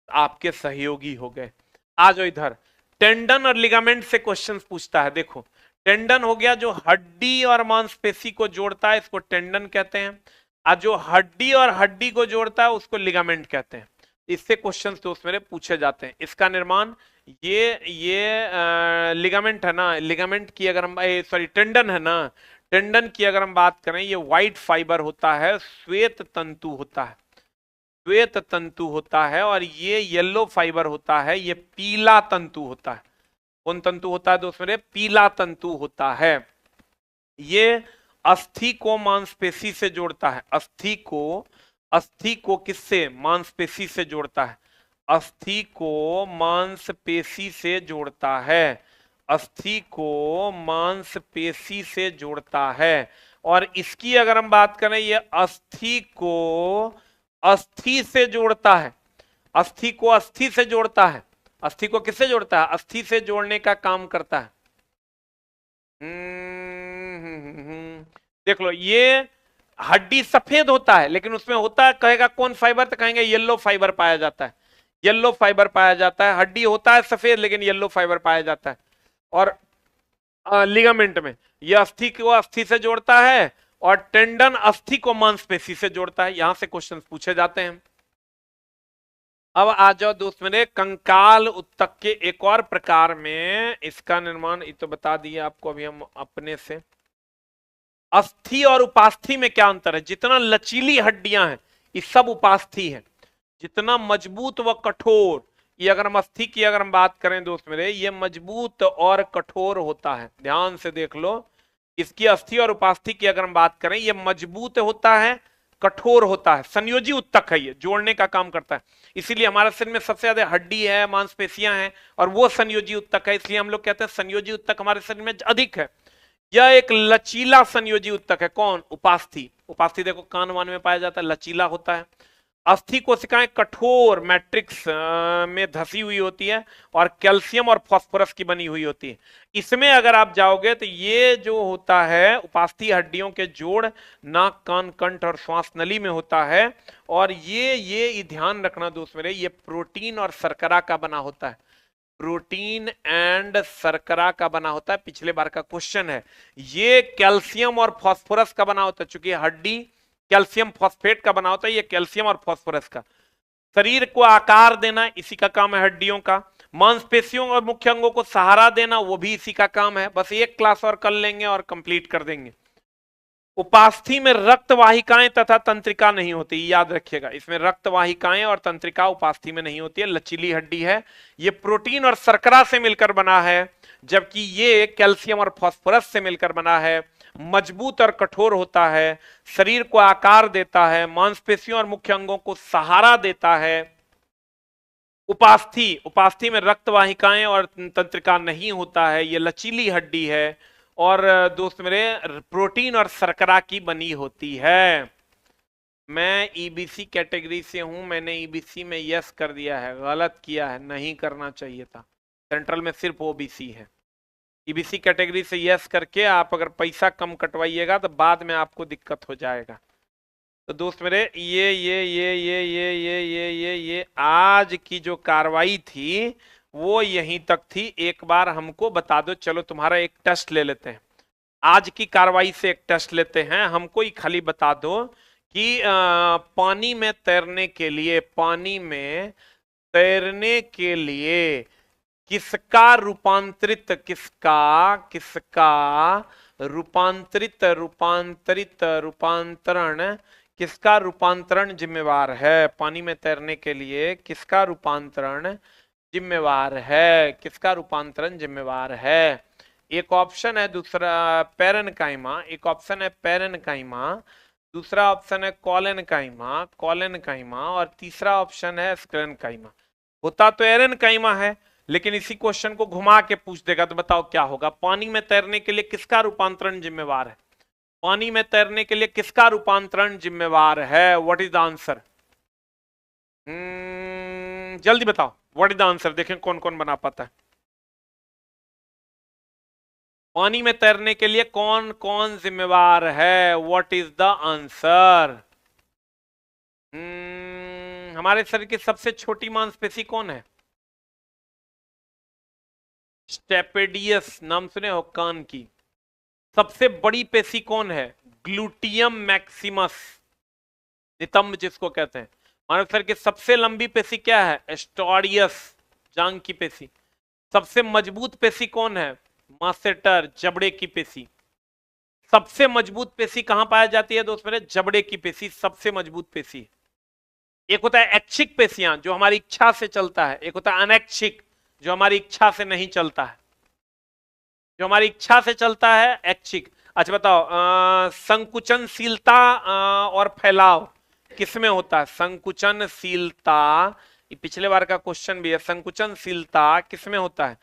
आपके सहयोगी हो गए। आ जाओ इधर। टेंडन और लिगामेंट से क्वेश्चंस पूछता है। देखो टेंडन हो गया जो हड्डी और मांसपेशी को जोड़ता है, इसको टेंडन कहते हैं। और जो हड्डी और हड्डी को जोड़ता है उसको लिगामेंट कहते हैं। इससे क्वेश्चंस दोस्त मेरे पूछे जाते हैं। इसका निर्माण ये लिगामेंट है ना, लिगामेंट की अगर हम, सॉरी टेंडन है ना, टेंडन की अगर हम बात करें, ये व्हाइट फाइबर होता है, श्वेत तंतु होता है, श्वेत तंतु होता है। और ये येलो फाइबर होता है, ये पीला तंतु होता है। कौन तंतु होता है दोस्त मेरे? पीला तंतु होता है। ये अस्थि को मांसपेशी से जोड़ता है। अस्थि को किससे? मांसपेशी से जोड़ता है। अस्थि को मांसपेशी से जोड़ता है। अस्थि को मांसपेशी से जोड़ता है। और इसकी अगर हम बात करें, ये अस्थि को अस्थि से जोड़ता है। अस्थि को अस्थि से जोड़ता है। अस्थि को किससे जोड़ता है? अस्थि से जोड़ने का काम करता है। देख लो, ये हड्डी सफेद होता है लेकिन उसमें होता है, कहेगा कौन फाइबर? तो कहेंगे येलो फाइबर पाया जाता है। येलो फाइबर पाया जाता है। हड्डी होता है सफेद लेकिन येलो फाइबर पाया जाता है। और लिगामेंट में ये अस्थि को अस्थि से जोड़ता है और टेंडन अस्थि को मांसपेशी से जोड़ता है। यहां से क्वेश्चन पूछे जाते हैं। अब आ जाओ दोस्त मेरे, कंकाल उत्तक के एक और प्रकार में इसका निर्माण, ये तो बता दिया आपको अभी हम अपने से। अस्थि और उपास्थि में क्या अंतर है? जितना लचीली हड्डियां हैं ये सब उपास्थि है। जितना मजबूत व कठोर, ये अगर हम अस्थि की अगर हम बात करें दोस्त मेरे, ये मजबूत और कठोर होता है। ध्यान से देख लो, इसकी अस्थि और उपास्थि की अगर हम बात करें, ये मजबूत होता है, कठोर होता है। संयोजी उत्तक है, ये जोड़ने का काम करता है। इसीलिए हमारे शरीर में सबसे ज्यादा हड्डी है, मांसपेशियां हैं, और वो संयोजी उत्तक है। इसलिए हम लोग कहते हैं संयोजी उत्तक हमारे शरीर में अधिक है। यह एक लचीला संयोजी उत्तक है। कौन? उपास्थि। उपास्थि देखो कान वान में पाया जाता है, लचीला होता है। अस्थि कोशिकाएं कठोर मैट्रिक्स में धसी हुई होती है और कैल्शियम और फास्फोरस की बनी हुई होती है। इसमें अगर आप जाओगे तो ये जो होता है उपास्थि हड्डियों के जोड़ नाक, कान, कंठ और श्वास नली में होता है। और ये ध्यान रखना दोस्त मेरे, ये प्रोटीन और शर्करा का बना होता है। प्रोटीन एंड शर्करा का बना होता है। पिछले बार का क्वेश्चन है। ये कैल्शियम और फास्फोरस का बना होता है। चूंकि हड्डी कैल्शियम फॉस्फेट का बना होता है, ये कैल्शियम और फास्फोरस का। शरीर को आकार देना इसी का काम है हड्डियों का। मांसपेशियों और मुख्य अंगों को सहारा देना वो भी इसी का काम है। बस एक क्लास और कर लेंगे और कंप्लीट कर देंगे। उपास्थि में रक्त वाहिकाएं तथा तंत्रिका नहीं होती, याद रखिएगा। इसमें रक्त वाहिकाएं और तंत्रिका उपास्थि में नहीं होती है। लचीली हड्डी है। ये प्रोटीन और शर्करा से मिलकर बना है, जबकि ये कैल्शियम और फास्फोरस से मिलकर बना है। मजबूत और कठोर होता है, शरीर को आकार देता है, मांसपेशियों और मुख्य अंगों को सहारा देता है। उपास्थि में रक्त वाहिकाएं और तंत्रिका नहीं होता है। ये लचीली हड्डी है और दोस्त मेरे प्रोटीन और शर्करा की बनी होती है। मैं ईबीसी कैटेगरी से हूं, मैंने ईबीसी में यस कर दिया है। गलत किया है, नहीं करना चाहिए था। सेंट्रल में सिर्फ ओबीसी है। ईबीसी कैटेगरी से यस करके आप अगर पैसा कम कटवाइएगा तो बाद में आपको दिक्कत हो जाएगा। तो दोस्त मेरे ये आज की जो कार्रवाई थी वो यहीं तक थी। एक बार हमको बता दो, चलो तुम्हारा एक टेस्ट ले लेते हैं। आज की कार्रवाई से एक टेस्ट लेते हैं। हमको ही खाली बता दो कि पानी में तैरने के लिए, पानी में तैरने के लिए किसका रूपांतरित रूपांतरण किसका रूपांतरण जिम्मेवार है? पानी में तैरने के लिए किसका रूपांतरण जिम्मेवार है? किसका रूपांतरण जिम्मेवार है? एक ऑप्शन है दूसरा पेरेन्काइमा, एक ऑप्शन है पेरेन्काइमा, दूसरा ऑप्शन है कॉलेनकाइमा और तीसरा ऑप्शन है स्क्लेरेन्काइमा। होता तो एरेन्काइमा है, लेकिन इसी क्वेश्चन को घुमा के पूछ देगा तो बताओ क्या होगा? पानी में तैरने के लिए किसका रूपांतरण जिम्मेवार है? पानी में तैरने के लिए किसका रूपांतरण जिम्मेवार है? What is the answer? जल्दी बताओ, व्हाट इज द आंसर? देखें कौन कौन बना पाता है। पानी में तैरने के लिए कौन कौन जिम्मेवार है? What is the answer? हमारे शरीर की सबसे छोटी मांसपेशी कौन है? स्टेपेडियस, नाम सुने हो? कान की। सबसे बड़ी पेशी कौन है? ग्लूटियम मैक्सिमस, नितंब जिसको कहते हैं। मानव शरीर की सबसे लंबी पेशी क्या है? एस्टोरियस, जांग की पेशी। सबसे मजबूत पेशी कौन है? मासेटर, जबड़े की पेशी। सबसे मजबूत पेशी कहां पाया जाती है दोस्त मेरे? जबड़े की पेशी सबसे मजबूत पेशी। एक होता है ऐच्छिक पेशियां जो हमारी इच्छा से चलता है, एक होता है अनैच्छिक जो हमारी इच्छा से नहीं चलता है। जो हमारी इच्छा से चलता है ऐच्छिक। अच्छा बताओ, संकुचनशीलता और फैलाव किसमें होता है? संकुचनशीलता, ये पिछले बार का क्वेश्चन भी है। संकुचनशीलता किसमें होता है?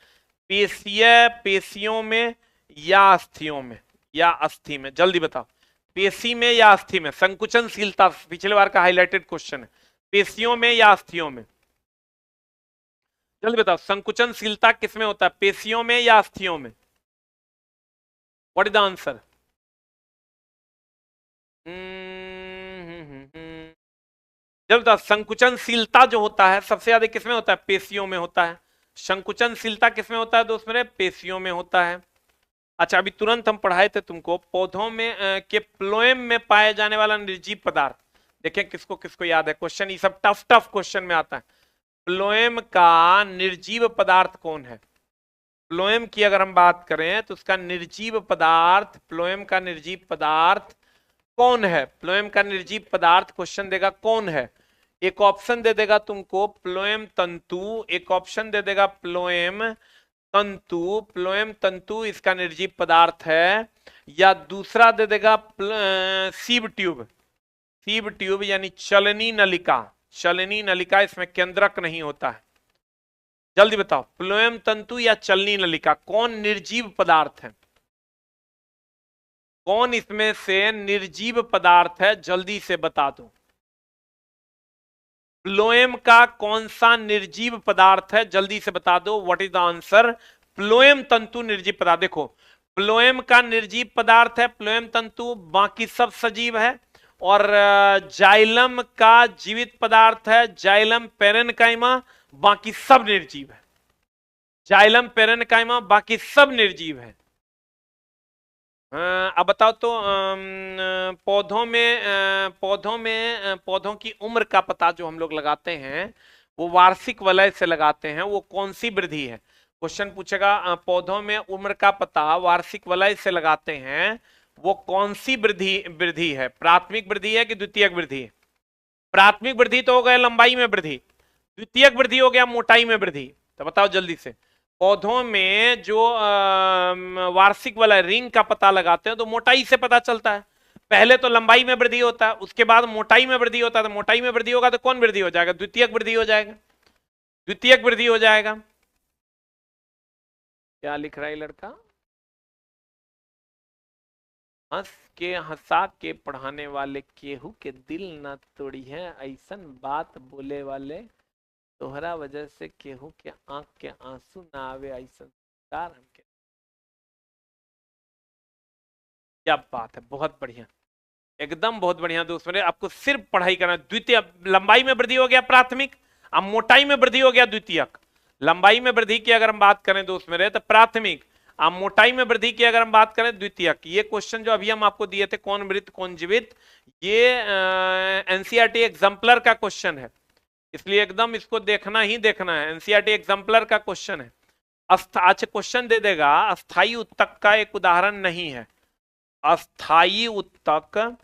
पेशियों में या अस्थियों में? या अस्थि में? जल्दी बताओ, पेशी में या अस्थि में? संकुचनशीलता पिछले बार का हाईलाइटेड क्वेश्चन है। पेशियों में या अस्थियों में? जल्दी बताओ, संकुचनशीलता किसमें होता है? पेशियों में या अस्थियों में? What is the answer? जब बताओ, संकुचनशीलता जो होता है सबसे ज्यादा किसमें होता है? पेशियों में होता है। संकुचनशीलता किसमें होता है दोस्त मेरे? पेशियों में होता है। अच्छा, अभी तुरंत हम पढ़ाए थे तुमको पौधों में के फ्लोएम में पाए जाने वाला निर्जीव पदार्थ। देखें किसको किसको याद है? क्वेश्चन ये सब टफ टफ क्वेश्चन में आता है। फ्लोएम का निर्जीव पदार्थ कौन है? फ्लोएम की अगर हम बात करें तो उसका निर्जीव पदार्थ, फ्लोएम का निर्जीव पदार्थ कौन है? फ्लोएम का निर्जीव पदार्थ क्वेश्चन देगा कौन है? एक ऑप्शन दे देगा तुमको फ्लोएम तंतु, एक ऑप्शन दे देगा फ्लोएम तंतु, फ्लोएम तंतु इसका निर्जीव पदार्थ है, या दूसरा दे देगा सीब ट्यूब। सीब ट्यूब यानी चलनी नलिका, चलनी नलिका, इसमें केंद्रक नहीं होता है। जल्दी बताओ, फ्लोएम तंतु या चलनी नलिका, कौन निर्जीव पदार्थ है? कौन इसमें से निर्जीव पदार्थ है? जल्दी से बता दो। फ्लोएम का कौन सा निर्जीव पदार्थ है? जल्दी से बता दो। What is the answer? Phloem तंतु निर्जीव पदार्थ। देखो, फ्लोएम का निर्जीव पदार्थ है फ्लोएम तंतु, बाकी सब सजीव है। और जाइलम का जीवित पदार्थ है जाइलम पेरेन्काइमा, बाकी सब निर्जीव है। जाइलम पेरेन्काइमा, बाकी सब निर्जीव है। अब बताओ तो, पौधों की उम्र का पता जो हम लोग लगाते हैं वो वार्षिक वलय से लगाते हैं, वो कौन सी वृद्धि है? क्वेश्चन पूछेगा पौधों में उम्र का पता वार्षिक वलय से लगाते हैं, वो कौन सी वृद्धि है? प्राथमिक वृद्धि है कि द्वितीयक वृद्धि है? प्राथमिक वृद्धि तो हो गया लंबाई में वृद्धि, द्वितीयक वृद्धि हो गया मोटाई में वृद्धि। तो बताओ जल्दी से, पौधों में जो वार्षिक वाला रिंग का पता लगाते हैं तो मोटाई से पता चलता है। पहले तो लंबाई में वृद्धि होता है, उसके बाद मोटाई में वृद्धि होता है। तो मोटाई में वृद्धि होगा तो कौन वृद्धि हो जाएगा? द्वितीयक वृद्धि हो जाएगा, द्वितीयक वृद्धि हो जाएगा। क्या लिख रहा है लड़का? हंस के हंसा के पढ़ाने वाले केहू के दिल न तोड़ी है, ऐसन बात बोले वाले तोहरा वजह से केहू के आंख के आंसू ना आवे, ऐसन हमके। क्या बात है, बहुत बढ़िया, एकदम बहुत बढ़िया दोस्त मेरे। आपको सिर्फ पढ़ाई करना। द्वितीय, लंबाई में वृद्धि हो गया प्राथमिक, अब मोटाई में वृद्धि हो गया द्वितीयक। लंबाई में वृद्धि की अगर हम बात करें दोस्त मेरे तो प्राथमिक, अब मोटाई में वृद्धि की अगर हम बात करें द्वितीयक। ये क्वेश्चन जो अभी हम आपको दिए थे, कौन मृत कौन जीवित, ये एनसीईआरटी एग्जाम्पलर का क्वेश्चन है। इसलिए एकदम इसको देखना ही देखना है। एनसीईआरटी एग्जाम्पलर का क्वेश्चन है। अच्छा क्वेश्चन दे देगा, अस्थाई उत्तक का एक उदाहरण नहीं है। अस्थाई उत्तक,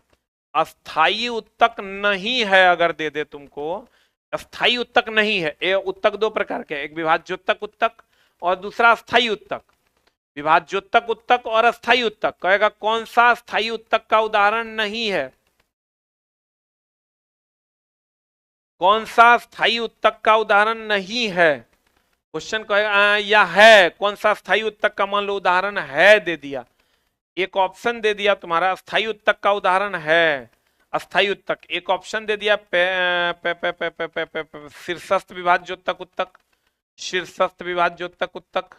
अस्थाई उत्तक नहीं है अगर दे दे तुमको, अस्थाई उत्तक नहीं है। ये उत्तक दो प्रकार के, एक विभाज्योत्तक उत्तक और दूसरा अस्थाई उत्तक। विभाज्योत्तक उत्तक और अस्थाई उत्तक, कहेगा कौन सा अस्थाई उत्तक का उदाहरण नहीं है, कौन सा स्थायी उत्तक का उदाहरण नहीं है। क्वेश्चन कहेगा या है, कौन सा स्थायी उत्तक का मान लो उदाहरण है दे दिया, एक ऑप्शन दे दिया तुम्हारा अस्थायी उत्तक का उदाहरण है, अस्थायी उत्तक एक ऑप्शन दे दिया शीर्षस्थ विभाज्योत्तक उत्तक, शीर्षस्थ विभाज्योत्तक उत्तक,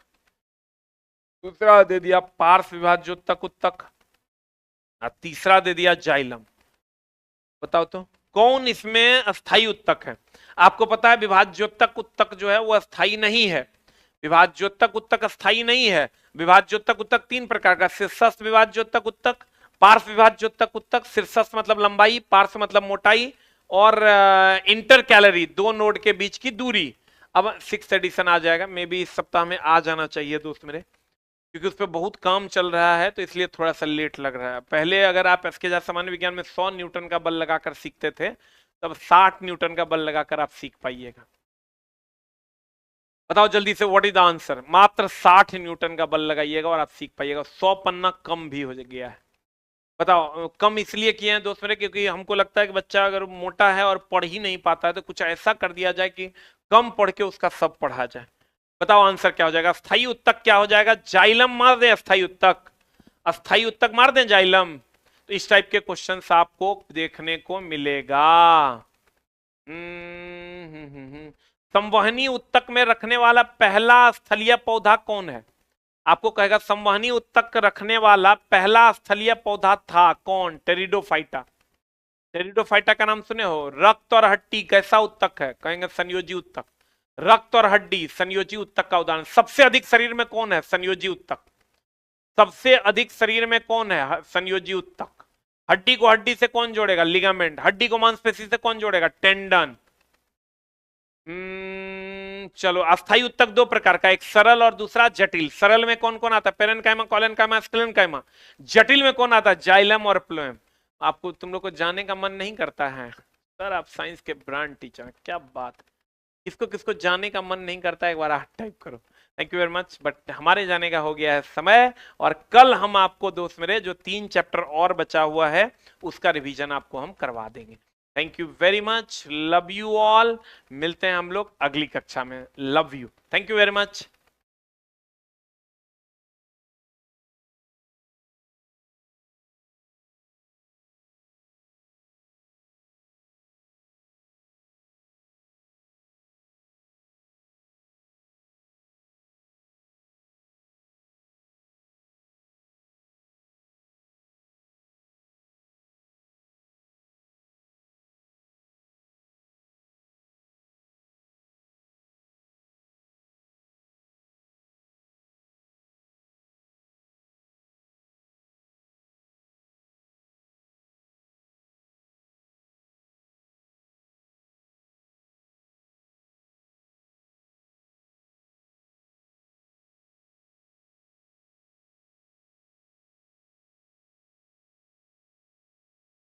दूसरा दे दिया पार्श्व विभाज्योत्तक उत्तक, तीसरा दे दिया जाइलम। बताओ तो कौन इसमें अस्थायी उत्तक है। आपको पता है विभाज्योत्तक उत्तक जो है वो अस्थायी नहीं है, विभाज्योत्तक उत्तक अस्थायी नहीं है। विभाज्योत्तक उत्तक तीन प्रकार का, शीर्षस्थ विभाज्योत्तक उत्तक, पार्श्व विभाज्योत्तक उत्तक, शीर्षस्थ मतलब लंबाई, पार्श्व मतलब मोटाई, और इंटर कैलोरी दो नोड के बीच की दूरी। अब 6th एडिशन आ जाएगा, मे बी इस सप्ताह में आ जाना चाहिए दोस्त मेरे, क्योंकि उस पर बहुत काम चल रहा है तो इसलिए थोड़ा सा लेट लग रहा है। पहले अगर आप एसके सामान्य विज्ञान में 100 न्यूटन का बल लगाकर सीखते थे, तब 60 न्यूटन का बल लगाकर आप सीख पाइएगा। बताओ जल्दी से, व्हाट इज द आंसर। मात्र 60 न्यूटन का बल लगाइएगा और आप सीख पाइएगा। 100 पन्ना कम भी हो गया है। बताओ कम इसलिए किए हैं दोस्त मेरे, क्योंकि हमको लगता है कि बच्चा अगर मोटा है और पढ़ ही नहीं पाता है तो कुछ ऐसा कर दिया जाए कि कम पढ़ के उसका सब पढ़ा जाए। बताओ आंसर क्या हो जाएगा। अस्थायी उत्तक क्या हो जाएगा, जाइलम मार दें, अस्थायी उत्तक, अस्थायी उत्तक मार दें जाइलम। तो इस टाइप के क्वेश्चंस आपको देखने को मिलेगा। संवहनी उत्तक में रखने वाला पहला स्थलीय पौधा कौन है। आपको कहेगा संवहनी उत्तक रखने वाला पहला स्थलीय पौधा था कौन, टेरिडोफाइटा। टेरिडोफाइटा का नाम सुने हो। रक्त और हड्डी कैसा उत्तक है, कहेंगे संयोजी उत्तक। रक्त और हड्डी संयोजी उत्तक का उदाहरण। सबसे अधिक शरीर में कौन है, संयोजी उत्तक। सबसे अधिक शरीर में कौन है, संयोजी उत्तक। हड्डी को हड्डी से कौन जोड़ेगा, लिगामेंट। हड्डी को मांसपेशी से कौन जोड़ेगा, टेंडन। चलो अस्थायी उत्तक दो प्रकार का, एक सरल और दूसरा जटिल। सरल में कौन कौन आता है, पेरेन्काइमा, कोलेन्काइमा, स्क्लेरेन्काइमा। जटिल में कौन आता है, जाइलम और फ्लोएम। आपको तुम लोग को जाने का मन नहीं करता है सर, आप साइंस के ब्रांड टीचर, क्या बात। किसको किसको जाने का मन नहीं करता है, एक बार हाथ टाइप करो। Thank you very much. But हमारे जाने का हो गया है समय, और कल हम आपको दोस्त मेरे जो 3 चैप्टर और बचा हुआ है उसका रिवीजन आपको हम करवा देंगे। Thank you very much, love you all. मिलते हैं हम लोग अगली कक्षा में। Love you, thank you very much.